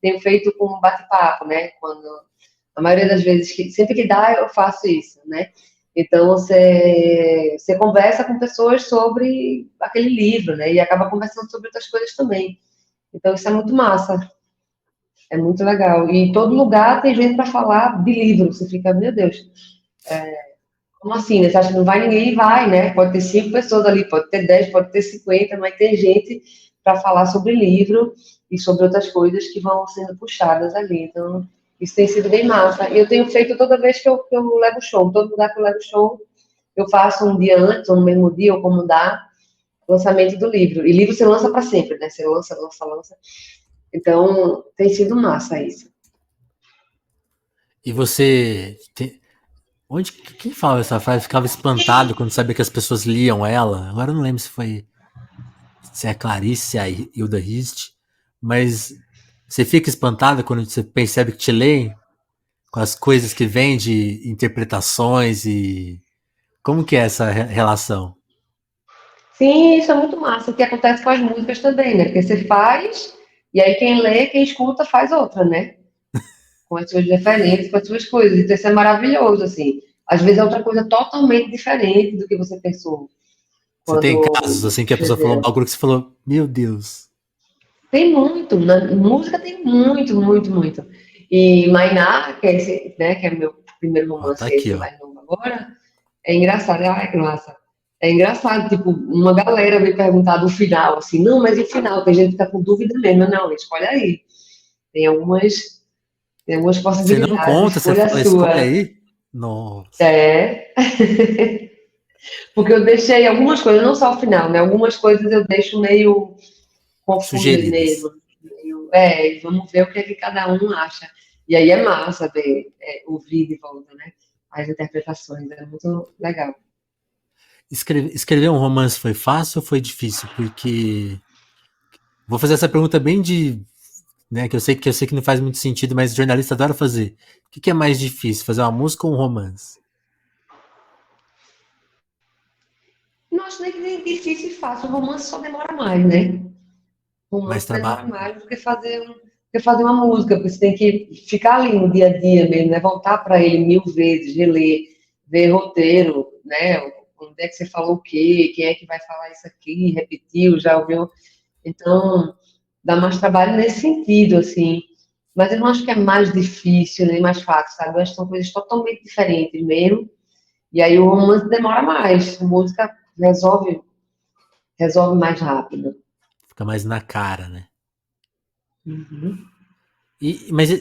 tenho feito com um bate-papo, né? Quando, a maioria das vezes, sempre que dá, eu faço isso, né? Então, você conversa com pessoas sobre aquele livro, né? E acaba conversando sobre outras coisas também. Então, isso é muito massa. É muito legal. E em todo lugar tem gente para falar de livro. Você fica, meu Deus, como assim? Né? Você acha que não vai ninguém? Vai, né? Pode ter 5 pessoas ali, pode ter 10, pode ter 50, mas tem gente para falar sobre livro e sobre outras coisas que vão sendo puxadas ali. Então, isso tem sido bem massa. E eu tenho feito toda vez que eu levo show. Todo lugar que eu levo show, eu faço um dia antes, ou no mesmo dia, ou como dá, lançamento do livro. E livro você lança para sempre, né? Você lança, lança, lança. Então, tem sido massa isso. E você. Quem fala essa frase? Ficava espantado quando sabia que as pessoas liam ela. Agora eu não lembro se é a Clarice, se é a Hilda Hist, mas você fica espantado quando você percebe que te leem com as coisas que vêm de interpretações e como que é essa relação? Sim, isso é muito massa, o que acontece com as músicas também, né? Porque você faz, e aí quem lê, quem escuta, faz outra, né? Com as suas referências, com as suas coisas. Então isso é maravilhoso, assim. Às vezes é outra coisa totalmente diferente do que você pensou Você tem quando casos assim que a pessoa falou um escreveu. bagulho que você falou, meu Deus, Tem muito, na música tem muito, muito, muito. E Mainá, que é esse, né, que é meu primeiro ó, tá romance, aqui, esse ó. mais novo agora, é engraçado, ai, que massa. É engraçado, tipo, uma galera me perguntar do final, assim, não, mas e o final? Tem gente que tá com dúvida mesmo, não, escolhe aí. Tem algumas, tem algumas Você não possibilidades, conta, você escolha a fala, escolhe sua. aí. Nossa, É, porque eu deixei algumas coisas, não só o final, né? Algumas coisas eu deixo meio confusas mesmo. sugeridas. E vamos ver o que é que cada um acha. E aí é massa ver, ouvir de volta, né? As interpretações, é muito legal. Escrever um romance foi fácil ou foi difícil? Porque vou fazer essa pergunta bem de né? Que eu sei que não faz muito sentido, mas jornalista adora fazer. O que é mais difícil, fazer uma música ou um romance? Não acho nem difícil e fácil. O romance só demora mais, né? O Mais romance demora trabalho? mais do que fazer uma música, porque você tem que ficar ali no dia a dia mesmo, né? Voltar para ele 1000 vezes, reler, ver roteiro, né? Onde é que você falou o quê? Quem é que vai falar isso aqui? Repetiu, já ouviu? Então, dá mais trabalho nesse sentido, assim. Mas eu não acho que é mais difícil nem mais fácil, sabe? Eu acho que são coisas totalmente diferentes mesmo. E aí o romance demora mais, a música resolve mais rápido. Fica mais na cara, né? Uhum.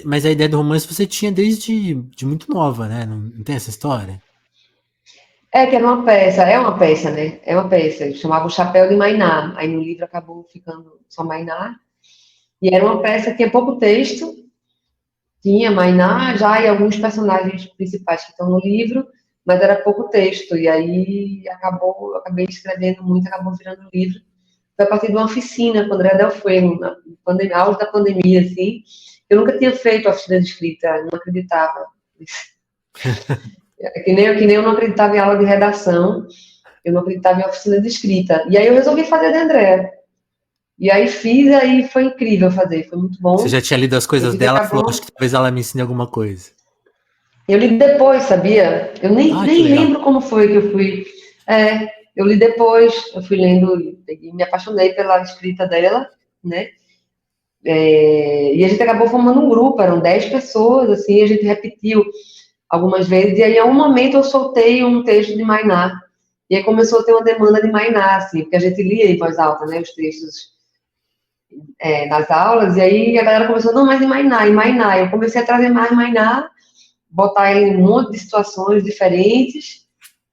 Mas a ideia do romance você tinha desde de muito nova, né? Não tem essa história? É que era uma peça, é uma peça, né? É uma peça. Chamava O Chapéu de Mainá. Aí no livro acabou ficando só Mainá. E era uma peça que tinha pouco texto, tinha Mainá já e alguns personagens principais que estão no livro, mas era pouco texto. E aí eu acabei escrevendo muito, acabou virando um livro. Foi a partir de uma oficina com André Del Fuego, na pandemia, auge da pandemia, assim. Eu nunca tinha feito oficina de escrita, não acreditava. É que nem eu não acreditava em aula de redação, eu não acreditava em oficina de escrita. E aí eu resolvi fazer de André. E aí fiz, aí foi incrível fazer, foi muito Você bom. já tinha lido as E a coisas gente dela, falou, acho acabou. que talvez ela me ensine alguma coisa. Eu li depois, sabia? Eu nem, Ah, que nem legal. lembro como foi que eu fui. É, eu li depois, eu fui lendo e me apaixonei pela escrita dela, né? E a gente acabou formando um grupo, eram 10 pessoas, assim, a gente repetiu algumas vezes, e aí em um momento eu soltei um texto de Mainá, e aí começou a ter uma demanda de Mainá, assim, porque a gente lia em voz alta, né, os textos nas aulas, e aí a galera começou, não, mas em Mainá, eu comecei a trazer mais Mainá, botar ele em um monte de situações diferentes,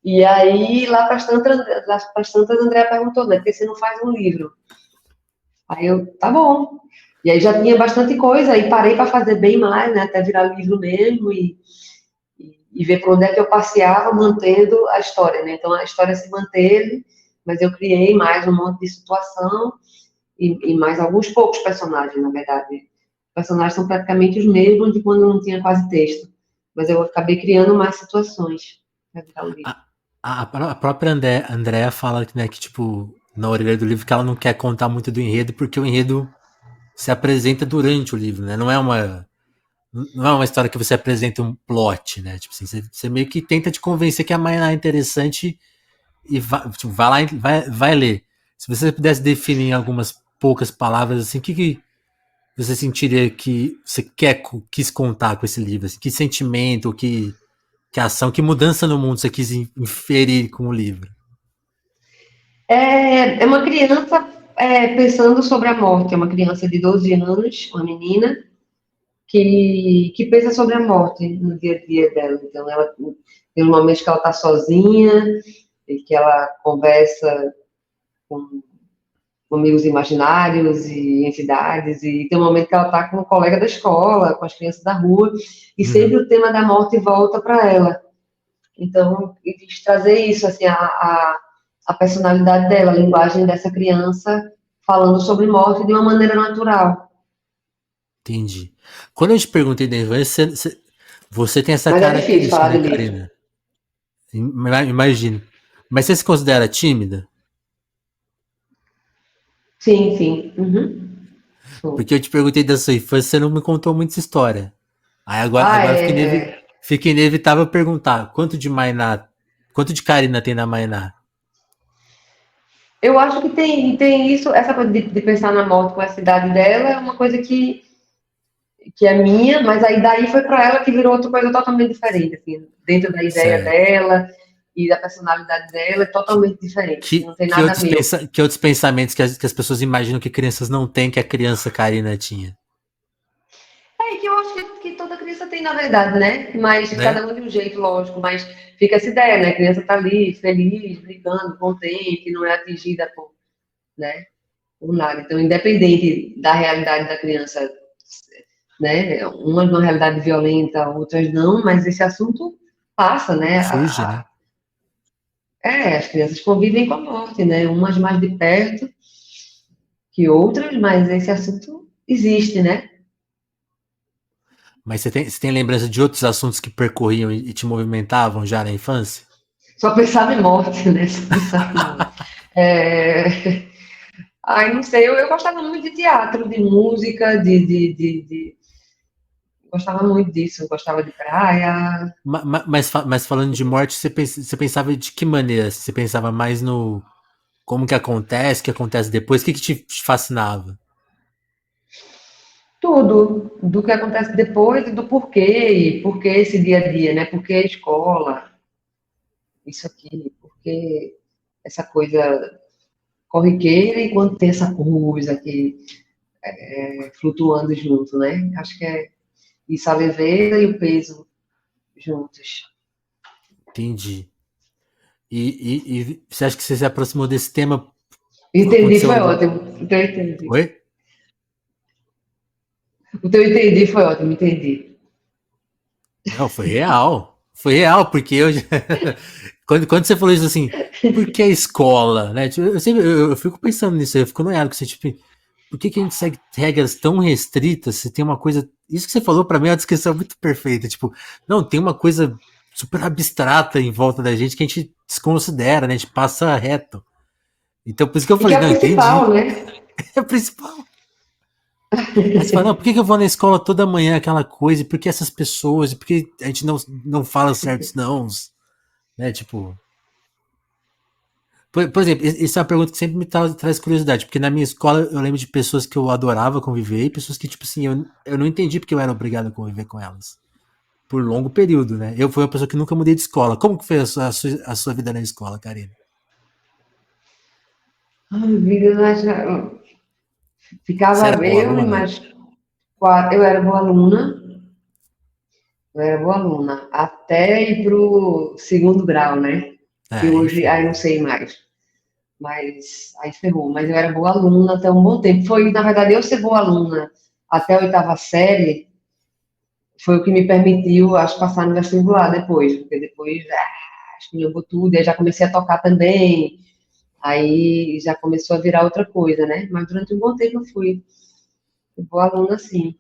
e aí lá para as tantas, André perguntou, né, por que você não faz um livro? Aí eu, tá bom. E aí já tinha bastante coisa, aí parei para fazer bem mais, né, até virar livro mesmo, e ver por onde é que eu passeava mantendo a história, né? Então a história se manteve, mas eu criei mais um monte de situação e mais alguns poucos personagens, na verdade. Os personagens são praticamente os mesmos de quando não tinha quase texto, mas eu acabei criando mais situações para virar o livro. A, a própria Andrea fala que, né, que, tipo, na orelha do livro que ela não quer contar muito do enredo, porque o enredo se apresenta durante o livro, né? Não é uma história que você apresenta um plot, né? Tipo assim, você meio que tenta te convencer que a Mayna é interessante e vai lá e vai ler. Se você pudesse definir em algumas poucas palavras, assim, o que você sentiria que você quis contar com esse livro? Assim, que sentimento, que ação, que mudança no mundo você quis inferir com o livro? É uma criança pensando sobre a morte, é uma criança de 12 anos, uma menina, que pensa sobre a morte no dia a dia dela. Então, ela tem um momento que ela está sozinha, e que ela conversa com amigos imaginários e entidades, e tem um momento que ela está com um colega da escola, com as crianças da rua, e sempre Uhum. o tema da morte volta para ela. Então, eu quis trazer isso, assim, a personalidade dela, a linguagem dessa criança, falando sobre morte de uma maneira natural. Entendi. Quando eu te perguntei da infância, você tem essa Mas é difícil característica, falar né, de livro. Karina? Imagino. Mas você se considera tímida? Sim, sim. Uhum. Sou. Porque eu te perguntei da sua infância, você não me contou muita história. Aí agora, Ah, agora é. fica inevitável perguntar quanto de Karina tem na Mainá? Eu acho que tem isso, essa coisa de pensar na morte com a cidade dela é uma coisa que é minha, mas aí daí foi para ela que virou outra coisa totalmente diferente, assim, dentro da ideia Certo. dela e da personalidade dela, é totalmente diferente, assim, Que, não tem que, nada outros, meu. pensa, que outros pensamentos que as pessoas imaginam que crianças não têm, que a criança Karina tinha? É que eu acho que toda criança tem, na verdade, né? Mas Né? cada um de um jeito, lógico, mas fica essa ideia, né? A criança tá ali, feliz, brincando, contente, não é atingida né, por nada. Então, independente da realidade da criança, né? Umas numa realidade violenta, outras não, mas esse assunto passa, né? Surge, né? As crianças convivem com a morte, né? Umas mais de perto que outras, mas esse assunto existe, né? Mas você tem lembrança de outros assuntos que percorriam e te movimentavam já na infância? Só pensava em morte, né? Só pensava em morte. É... Ai, não sei, eu gostava muito de teatro, de música, gostava muito disso, eu gostava de praia. Mas falando de morte, você pensava de que maneira? Você pensava mais no como o que acontece depois? O que te fascinava? Tudo, do que acontece depois e do porquê, e porquê esse dia a dia, né? Porquê a escola, isso aqui, porquê essa coisa corriqueira e quando tem essa coisa que flutuando junto, né? Acho que é isso, a leveza e o peso juntos. Entendi. E você acha que você se aproximou desse tema? Entendi, Aconteceu foi algum. ótimo. O teu entendi. Oi? O teu entendi foi ótimo, entendi. Não, foi real. Foi real, porque eu. Quando você falou isso assim, por que a escola? Né? Tipo, eu fico pensando nisso, eu fico noiado com você, tipo, por que a gente segue regras tão restritas se tem uma coisa. Isso que você falou pra mim é uma descrição muito perfeita. Tipo, não, tem uma coisa super abstrata em volta da gente que a gente desconsidera, né? A gente passa reto. Então, por isso que eu E que falei, é o não, principal, entendi. né? É o principal. Aí você fala, não, por que eu vou na escola toda manhã aquela coisa? E por que essas pessoas? E por que a gente não fala certos nãos? Né? Tipo. Por exemplo, isso é uma pergunta que sempre me traz curiosidade, porque na minha escola eu lembro de pessoas que eu adorava conviver e pessoas que, tipo assim, eu não entendi porque eu era obrigado a conviver com elas. Por longo período, né? Eu fui uma pessoa que nunca mudei de escola. Como que foi a sua vida na escola, Karina? Ai, vida, Você era ficava boa eu e aluna? mais quatro. Eu era boa aluna até ir pro segundo grau, né? Que Aí hoje, aí ferrou. não sei mais. Mas aí ferrou. Mas eu era boa aluna até um bom tempo. Foi, na verdade, eu ser boa aluna até a oitava série foi o que me permitiu, acho, passar no vestibular depois. Porque depois, acho que jogou tudo. E aí já comecei a tocar também. Aí já começou a virar outra coisa, né? Mas durante um bom tempo eu fui boa aluna, sim.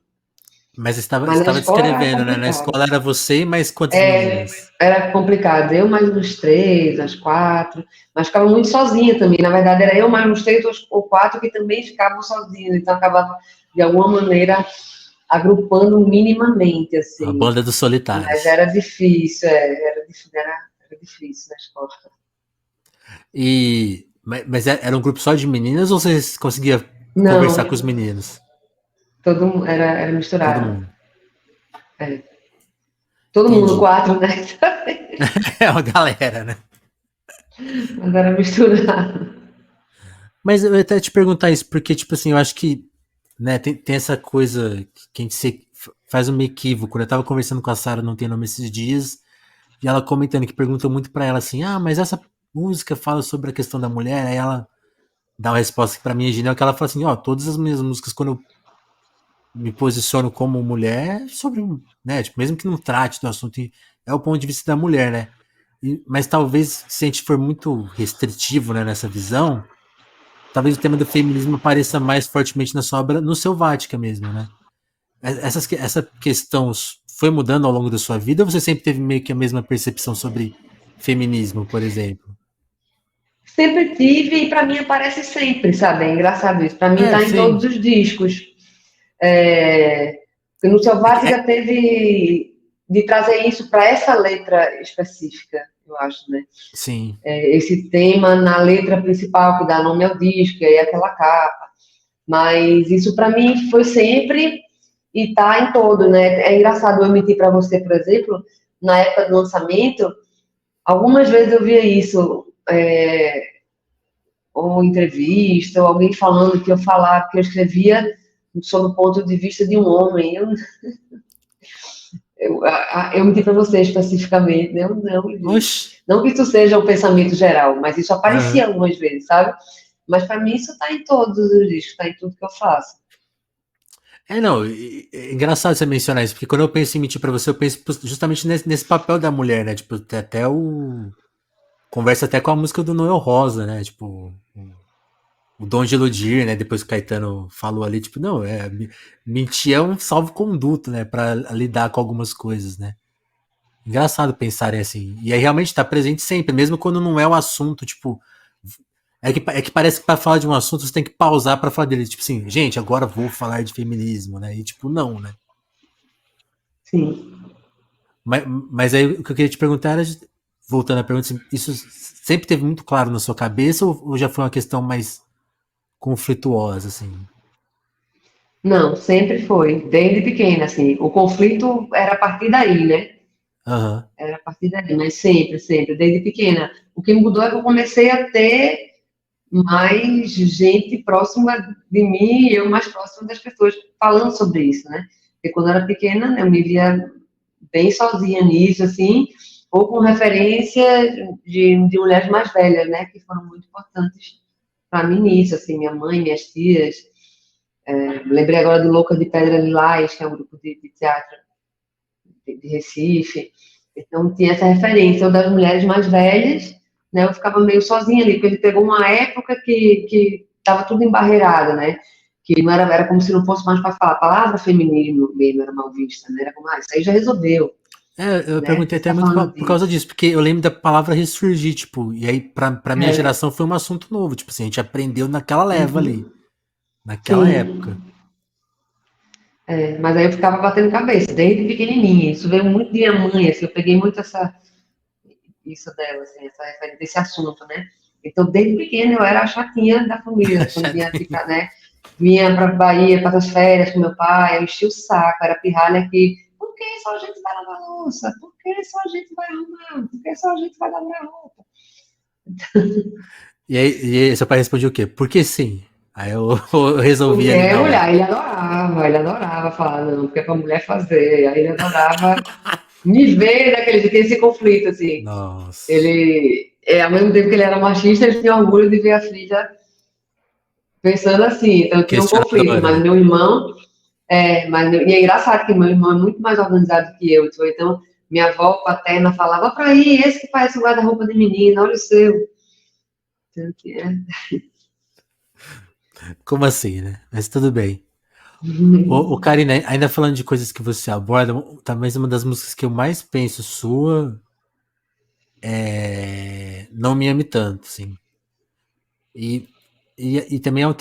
Mas Mas na estava escola era descrevendo, né? Na complicado. escola era você e mais quantas É, meninas? era complicado. Eu mais uns três, uns quatro. Mas ficava muito sozinha também. Na verdade, era eu mais uns três ou quatro que também ficavam sozinhos. Então, acabava, de alguma maneira, agrupando minimamente, A assim. banda dos Mas solitários. era difícil, era difícil na escola. Mas era um grupo só de meninas ou você conseguia conversar com Não, os meninos? era Todo misturado. mundo. É. Todo mundo, Entendi. quatro, né? É uma galera, né? Mas era misturado. Mas eu ia até te perguntar isso, porque, tipo assim, eu acho que, né, tem essa coisa que a gente faz um equívoco, né? Eu tava conversando com a Sarah, não tem nome esses dias, e ela comentando que perguntou muito pra ela assim, ah, mas essa música fala sobre a questão da mulher, aí ela dá uma resposta que pra mim é genial, que ela fala assim, ó, todas as minhas músicas, quando eu me posiciono como mulher, é sobre, né, tipo, mesmo que não trate do assunto, é o ponto de vista da mulher, né? Mas talvez, se a gente for muito restritivo, né, nessa visão, talvez o tema do feminismo apareça mais fortemente na sua obra no Selvática mesmo, né? Essa questão foi mudando ao longo da sua vida ou você sempre teve meio que a mesma percepção sobre feminismo, por exemplo? Sempre tive e para mim aparece sempre, sabe? É engraçado isso. Para mim É, tá em sim. todos os discos. É, no É, que- Selvática é- teve de trazer isso para essa letra específica, eu acho, né? sim. Esse tema na letra principal que dá nome ao disco, e aí aquela capa. Mas isso para mim foi sempre e tá em todo, né? É engraçado eu mentir para você, por exemplo, na época do lançamento, algumas vezes eu via isso, ou entrevista, ou alguém falando que eu falava, que eu escrevia sob o ponto de vista de um homem. Eu menti para você especificamente, né? Eu não, Oxi. gente. Não que isso seja um pensamento geral, mas isso Aham. aparecia algumas vezes, sabe? Mas para mim isso está em todos os discos, está em tudo que eu faço. É, não, é engraçado você mencionar isso, porque quando eu penso em mentir pra você, eu penso justamente nesse papel da mulher, né? Tipo, tem até o. Conversa até com a música do Noel Rosa, né? Tipo, o dom de iludir, né? Depois que o Caetano falou ali, tipo, não, mentir é um salvo-conduto, né? Pra lidar com algumas coisas, né? Engraçado pensarem assim. E aí realmente tá presente sempre, mesmo quando não é um assunto, tipo. É que parece que pra falar de um assunto você tem que pausar pra falar dele. Tipo assim, gente, agora vou falar de feminismo, né? E tipo, não, né? Sim. Mas aí o que eu queria te perguntar era, voltando à pergunta, isso sempre teve muito claro na sua cabeça ou já foi uma questão mais conflituosa, assim? Não, sempre foi, desde pequena, assim. O conflito era a partir daí, né? Aham. Era a partir daí, mas sempre, sempre, desde pequena. O que mudou é que eu comecei a ter mais gente próxima de mim e eu mais próxima das pessoas falando sobre isso, né? Porque quando eu era pequena, eu me via bem sozinha nisso, assim, ou com referência de mulheres mais velhas, né? Que foram muito importantes para mim nisso, assim, minha mãe, minhas tias. Lembrei agora do Louca de Pedra Lilás, que é um grupo de teatro de Recife. Então, tinha essa referência, ou das mulheres mais velhas, né? Eu ficava meio sozinha ali, porque ele pegou uma época que estava tudo embarreirado, né? Que não era como se não fosse mais para falar. A palavra feminismo mesmo era mal vista, né? Era como, isso aí já resolveu, Eu né? Por que perguntei você até está muito falando por causa disso? disso, porque eu lembro da palavra ressurgir, tipo, e aí pra minha É, geração foi um assunto novo, tipo assim, a gente aprendeu naquela leva ali, uhum, naquela época. sim. Mas aí eu ficava batendo cabeça, desde pequenininha. Isso veio muito de minha mãe, assim, eu peguei muito isso dela, assim, essa referência desse assunto, né? Então, desde pequena eu era a chatinha da família, quando vinha Chateei. ficar, né? Vinha para Bahia, para as férias com meu pai, eu enchia o saco, era pirralha que, por que só a gente vai lavar louça? Por que só a gente vai arrumar? Por que só a gente vai lavar roupa? E aí seu pai respondia o quê? Porque sim. Aí eu resolvi Porque ali é na hora. olhar, ele adorava falar, não, porque é para mulher fazer. Aí ele adorava me ver daquele jeito, esse conflito, assim. Nossa. Ao mesmo tempo que ele era machista, ele tinha orgulho de ver a filha pensando assim. Então tinha um conflito, Questionadora. mas meu irmão, e é engraçado que meu irmão é muito mais organizado que eu. Então minha avó paterna falava, para aí, esse que faz o guarda-roupa de menina, olha o seu. Então, Como assim, né? Mas tudo bem. Ô, Karina, ainda falando de coisas que você aborda, talvez uma das músicas que eu mais penso sua é Não Me Ame Tanto, assim. E, e também é um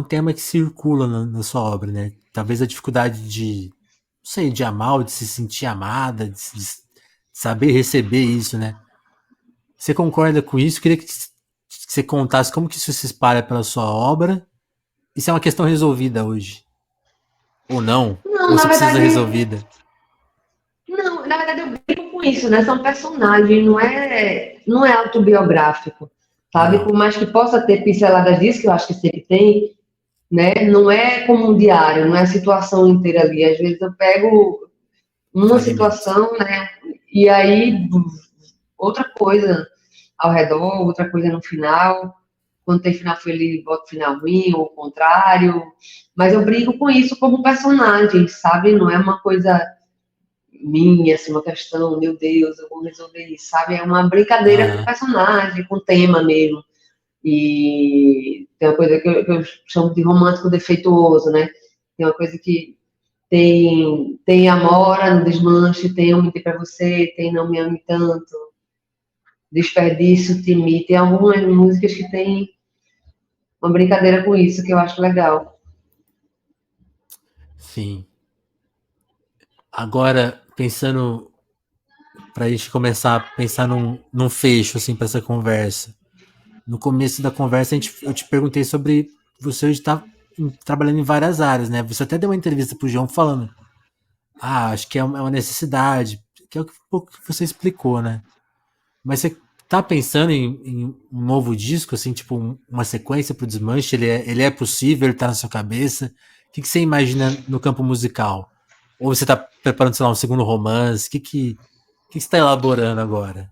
tema que circula na sua obra, né? Talvez a dificuldade de, não sei, de amar ou de se sentir amada, de saber receber isso, né? Você concorda com isso? Queria que você contasse como que isso se espalha pela sua obra e se é uma questão resolvida hoje. Ou não. não, Ou na se precisa ser verdade, resolvida. não, na verdade eu brinco com isso, né? São personagens, não é autobiográfico, sabe? Legal. Por mais que possa ter pinceladas disso, que eu acho que sempre tem, né? Não é como um diário, não é a situação inteira ali. Às vezes eu pego uma Fragmentos. situação, né? E aí outra coisa ao redor, outra coisa no final. Quando tem final feliz, bota final ruim, ou o contrário. Mas eu brigo com isso como personagem, sabe? Não é uma coisa minha, assim, uma questão, meu Deus, eu vou resolver isso, sabe? É uma brincadeira com Aham. personagem, com tema mesmo. E tem uma coisa que eu chamo de romântico defeituoso, né? Tem uma coisa que tem Amora no Desmanche, tem Eu Menti Pra Você, tem Não Me Ame Tanto, Desperdício, Te tem algumas músicas que tem uma brincadeira com isso que eu acho legal. Sim. Agora, pensando pra gente começar a pensar num fecho, assim, pra essa conversa. No começo da conversa, eu te perguntei sobre você hoje estar trabalhando em várias áreas, né? Você até deu uma entrevista pro João falando, acho que é uma necessidade, que é o que, um pouco que você explicou, né? Mas você tá pensando em um novo disco, assim, tipo uma sequência pro Desmanche? Ele é possível? Ele tá na sua cabeça? O que você imagina no campo musical? Ou você tá preparando, sei lá, um segundo romance? O que você tá elaborando agora?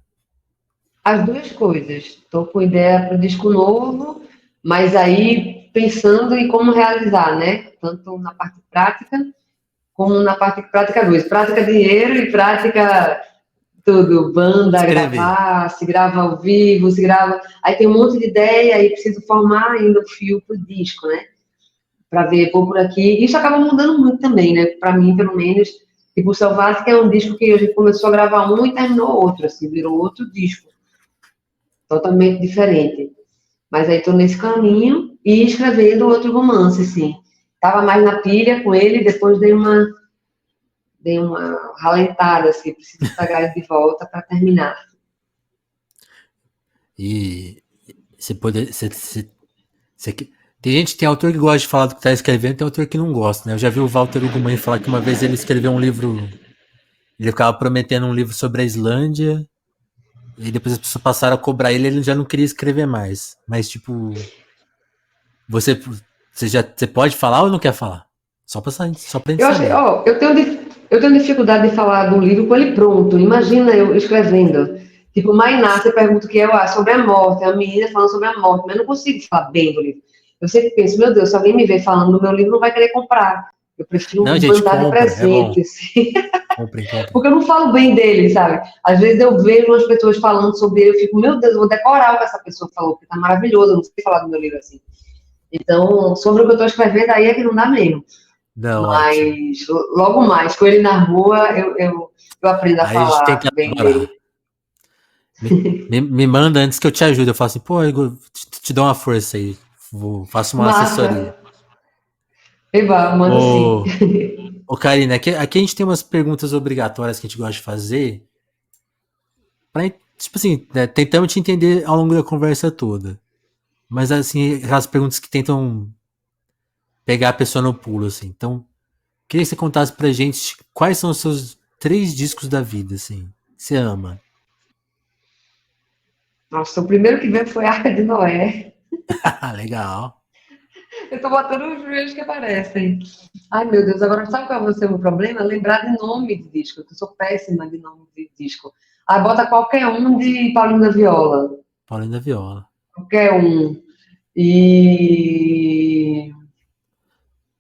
As duas coisas. Estou com ideia para o disco novo, mas aí pensando em como realizar, né? Tanto na parte prática como na parte prática 2. Prática dinheiro e prática tudo, banda, Escrever. gravar, se grava ao vivo, se grava. Aí tem um monte de ideia, aí preciso formar ainda o fio pro disco, né? Para ver, pôr por aqui. Isso acaba mudando muito também, né? Para mim, pelo menos. Tipo, o Selvático é um disco que a gente começou a gravar um e terminou outro, assim, virou outro disco, totalmente diferente. Mas aí tô nesse caminho e escrevendo outro romance, assim. Tava mais na pilha com ele, depois dei uma ralentada, assim, preciso pegar ele de volta para terminar. E você poder. Tem gente, tem autor que gosta de falar do que tá escrevendo, tem autor que não gosta, né? Eu já vi o Walter Ugumãe falar que uma vez ele escreveu um livro. Ele ficava prometendo um livro sobre a Islândia. E depois as pessoas passaram a cobrar ele já não queria escrever mais. Mas, tipo, você, você pode falar ou não quer falar? Só pra gente Eu acho, saber. ó, eu tenho dificuldade de falar do livro com ele pronto. Imagina eu escrevendo. Tipo, Mainá, você pergunta o que é sobre a morte, a menina falando sobre a morte, mas eu não consigo falar bem do livro. Eu sempre penso, meu Deus, se alguém me ver falando do meu livro, não vai querer comprar. Eu prefiro Não, gente, mandar de compra, é bom. presente, assim. Comprem, comprem. Porque eu não falo bem dele, sabe? Às vezes eu vejo umas pessoas falando sobre ele, eu fico, meu Deus, eu vou decorar o que essa pessoa falou, porque tá maravilhoso, eu não sei falar do meu livro assim. Então, sobre o que eu estou escrevendo, aí é que não dá mesmo. Não, ótimo. Mas logo mais, com ele na rua, eu aprendo a Aí a gente tem falar que bem dele. elaborar. Me manda antes que eu te ajude. Eu falo assim, pô, Igor, te dou uma força aí. Faço uma assessoria. Massa. Eba, manda sim. Ô, ô Karina, aqui a gente tem umas perguntas obrigatórias que a gente gosta de fazer. Tipo assim, né, tentamos te entender ao longo da conversa toda. Mas assim, aquelas perguntas que tentam pegar a pessoa no pulo, assim. Então, queria que você contasse pra gente quais são os seus 3 discos da vida, assim. Que você ama. Nossa, o primeiro que veio foi a Arca de Noé. Legal. Eu tô botando os primeiros que aparecem. Ai, meu Deus, agora sabe qual vai ser o meu problema? Lembrar de nome de disco, que eu sou péssima de nome de disco. Aí bota qualquer um de Paulinho da Viola. Paulinho da Viola. Qualquer um. E.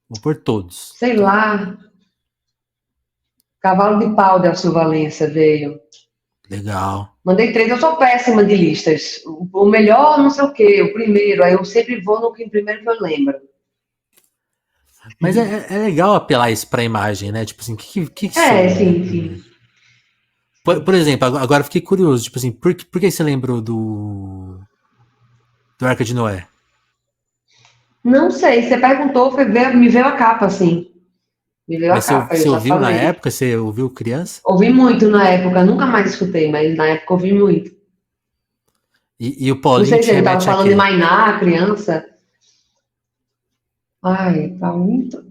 Vou por todos. Sei lá. Cavalo de Pau de Alceu Valença veio. Legal. Mandei três, eu sou péssima de listas. O melhor, não sei o quê, o primeiro. Aí eu sempre vou no que primeiro que eu lembro. Mas é legal apelar isso pra imagem, né? Tipo assim, o que É, some sim, daqui? sim. Por exemplo, agora fiquei curioso. Tipo assim, por que você lembrou do Arca de Noé? Não sei, você perguntou, me veio a capa, assim. Me veio a Mas capa, eu você já ouviu na falei. época? Você ouviu criança? Ouvi muito na época, nunca mais escutei, mas na época ouvi muito. E o Não Paulinho sei se te ele estava remete a falando de quê? Mainá, criança. Ai, tá muito.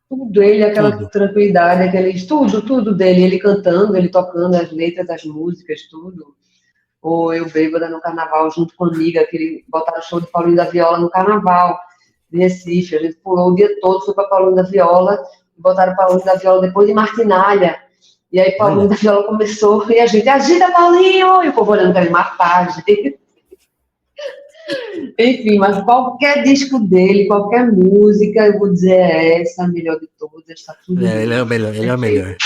Tudo ele, aquela Tudo. tranquilidade, tudo dele, ele cantando, ele tocando as letras das músicas, tudo. Ou eu bêbada no carnaval junto com a amiga, que ele botaram o show de Paulinho da Viola no carnaval de Recife. A gente pulou o dia todo, foi para Paulinho da Viola, botaram Paulinho da Viola depois de Martinalha. E aí Paulinho Olha. da Viola começou, e a gente, agita Paulinho! E o povo olhando para ele matar, gente. Enfim, mas qualquer disco dele, qualquer música, eu vou dizer é essa, a melhor de todas, está tudo Ele é lindo. o melhor, ele é o Perfeito. melhor.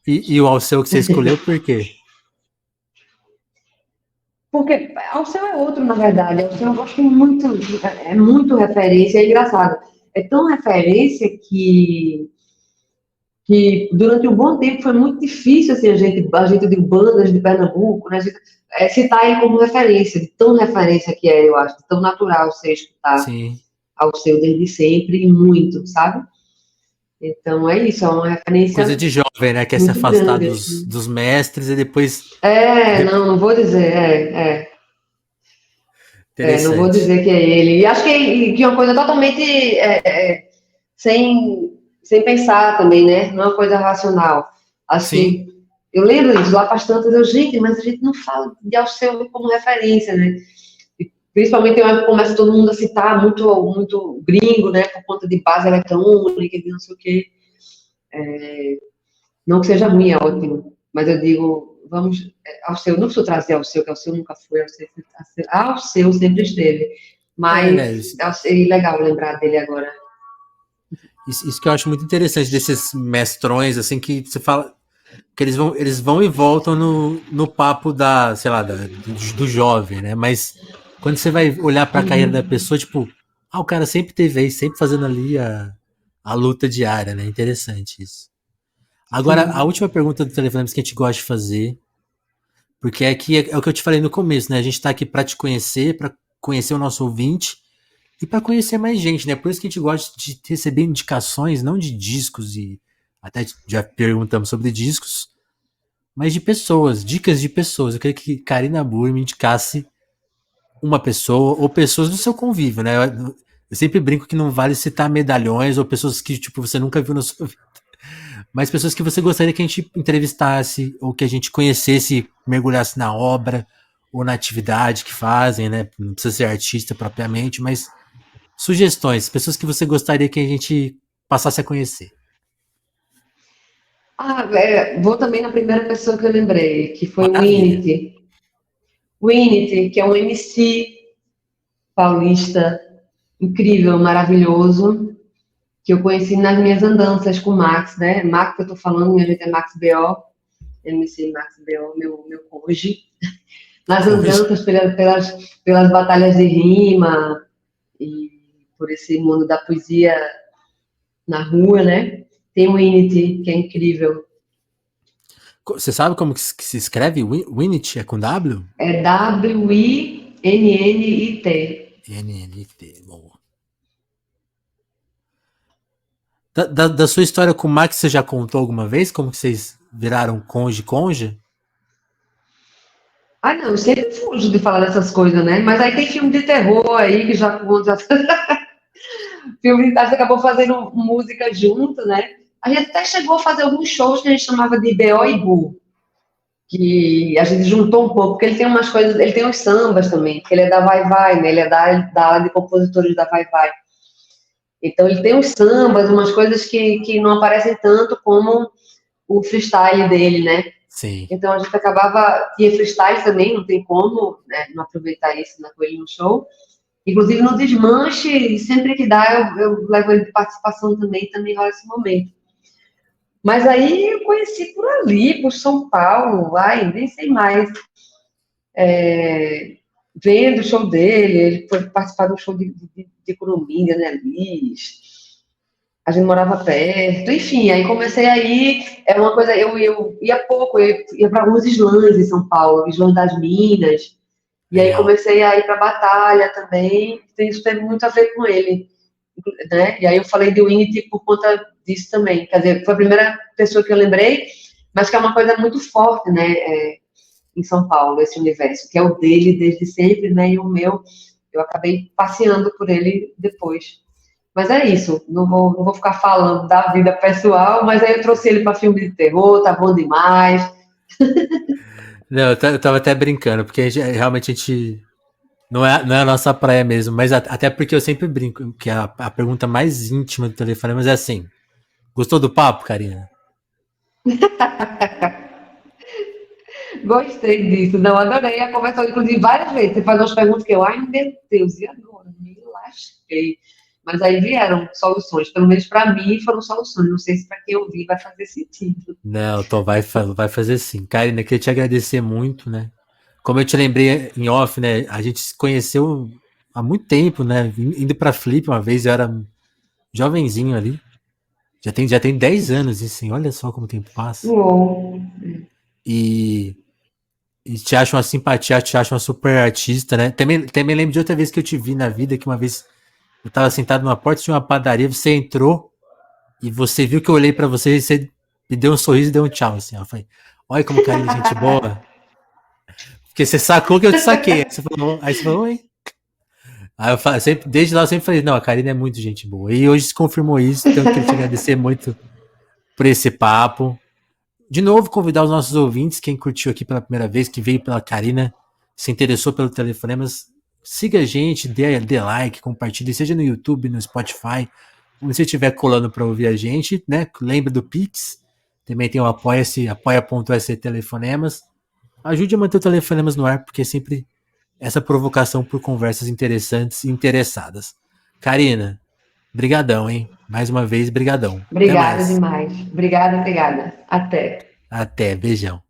E o Alceu que você escolheu, por quê? Porque o seu é outro, na verdade. O seu eu gosto muito, é muito referência, é engraçado. É tão referência que durante um bom tempo foi muito difícil assim, a gente de bandas de Pernambuco, né, citar ele como referência, de tão referência que é, eu acho, de tão natural você escutar Sim. ao seu desde sempre e muito, sabe? Então é isso, é uma Coisa referência de jovem, né? Quer se muito afastar grande, dos, assim. dos mestres e depois. Não vou dizer, não vou Interessante. dizer que é ele. E acho que é uma coisa totalmente sem pensar também, né? Não é uma coisa racional. Acho Sim. que eu lembro disso lá faz tantas, gente, mas a gente não fala de Alceu como referência, né? E principalmente eu começa todo mundo a citar muito, muito gringo, né? Por conta de base eletrônica, de não sei o quê. Não que seja ruim, é ótimo. Mas eu digo, vamos, Alceu, não preciso trazer Alceu, que Alceu nunca foi, Alceu sempre esteve. Né? Mas é legal lembrar dele agora. Isso que eu acho muito interessante desses mestrões, assim, que você fala. que eles vão e voltam no papo da, sei lá, do jovem, né? Mas quando você vai olhar para a carreira da pessoa, tipo, o cara sempre teve aí, sempre fazendo ali a luta diária, né? Interessante isso. Agora, a Sim. última pergunta do Telefonemas que a gente gosta de fazer, porque aqui é o que eu te falei no começo, né? A gente tá aqui para te conhecer, para conhecer o nosso ouvinte e para conhecer mais gente, né? Por isso que a gente gosta de receber indicações, não de discos e até já perguntamos sobre discos, mas de pessoas, dicas de pessoas. Eu queria que Karina Burr me indicasse uma pessoa ou pessoas do seu convívio, né? Eu sempre brinco que não vale citar medalhões ou pessoas que tipo você nunca viu na sua vida, mas pessoas que você gostaria que a gente entrevistasse ou que a gente conhecesse, mergulhasse na obra ou na atividade que fazem, né? Não precisa ser artista propriamente, mas sugestões, pessoas que você gostaria que a gente passasse a conhecer. Vou também na primeira pessoa que eu lembrei, que foi o Maravilha. Inity. O Inity, que é um MC paulista incrível, maravilhoso, que eu conheci nas minhas andanças com o Max, né? Max que eu tô falando, minha gente é Max BO, MC Max BO, meu cônjuge. Nas Hoje. andanças pelas batalhas de rima e por esse mundo da poesia na rua, né? Tem o Inity, que é incrível. Você sabe como que se escreve? Winit é com W? É WINNIT. NNT. Boa. Da sua história com o Max, você já contou alguma vez? Como que vocês viraram cônjuge? Ah, não, eu sempre fujo de falar dessas coisas, né? Mas aí tem filme de terror aí que já conta. Filme a gente acabou fazendo música junto, né? A gente até chegou a fazer alguns shows que a gente chamava de BO e Bu, que a gente juntou um pouco, porque ele tem umas coisas, ele tem uns sambas também, porque ele é da Vai Vai, né? Ele é da ala de compositores da Vai Vai. Então ele tem uns sambas, umas coisas que não aparecem tanto como o freestyle dele, né? Sim. Então a gente acabava, tinha freestyle também, não tem como, né, não aproveitar isso com ele no show. Inclusive no desmanche, sempre que dá, eu levo ele de participação também rola esse momento. Mas aí eu conheci por ali, por São Paulo, ai, nem sei mais. Vendo o show dele, ele foi participar do show de economia, né, Liz. A gente morava perto, enfim, aí comecei a ir, era uma coisa, eu ia pouco, eu ia para alguns slams em São Paulo, slams das Minas, e aí Legal. comecei a ir para batalha também, isso teve muito a ver com ele, né? E aí eu falei de Unity por conta disso também, quer dizer, foi a primeira pessoa que eu lembrei, mas que é uma coisa muito forte, né, em São Paulo, esse universo, que é o dele desde sempre, né, e o meu, eu acabei passeando por ele depois. Mas é isso, não vou ficar falando da vida pessoal, mas aí eu trouxe ele para filme de terror, tá bom demais. Não, eu tava até brincando, porque realmente a gente. Não é a nossa praia mesmo, mas até porque eu sempre brinco, que a pergunta mais íntima do telefone, mas é assim. Gostou do papo, Karina? Gostei disso, não, adorei a conversa, inclusive várias vezes. Você faz umas perguntas que eu, ai meu Deus, e agora? Me lasquei. Mas aí vieram soluções, pelo menos para mim foram soluções. Não sei se para quem ouvir vai fazer sentido. Não, Tom, vai fazer sim. Karina, queria te agradecer muito, né? Como eu te lembrei em off, né? A gente se conheceu há muito tempo, né? Indo pra Flip uma vez, eu era jovenzinho ali. Já tem 10 anos, e assim, olha só como o tempo passa. Uou. E, e te acho uma simpatia, te acho uma super artista, né? Também lembro de outra vez que eu te vi na vida, que uma vez eu tava sentado numa porta de uma padaria, você entrou e você viu que eu olhei pra você e você me deu um sorriso e deu um tchau, assim, ó. Eu falei, olha como Karina é gente boa. Porque você sacou que eu te saquei. Aí você falou, oi. Aí sempre, desde lá eu sempre falei, não, a Karina é muito gente boa. E hoje se confirmou isso, então eu queria te agradecer muito por esse papo. De novo, convidar os nossos ouvintes, quem curtiu aqui pela primeira vez, que veio pela Karina, se interessou pelo Telefonemas, siga a gente, dê like, compartilhe, seja no YouTube, no Spotify, onde você estiver colando para ouvir a gente, né? Lembra do Pix, também tem o apoia-se, apoia.se Telefonemas. Ajude a manter o Telefonemas no ar, porque é sempre essa provocação por conversas interessantes e interessadas. Karina, brigadão, hein? Mais uma vez, brigadão. Até Obrigada mais. demais. Obrigada, obrigada. Até. Até, beijão.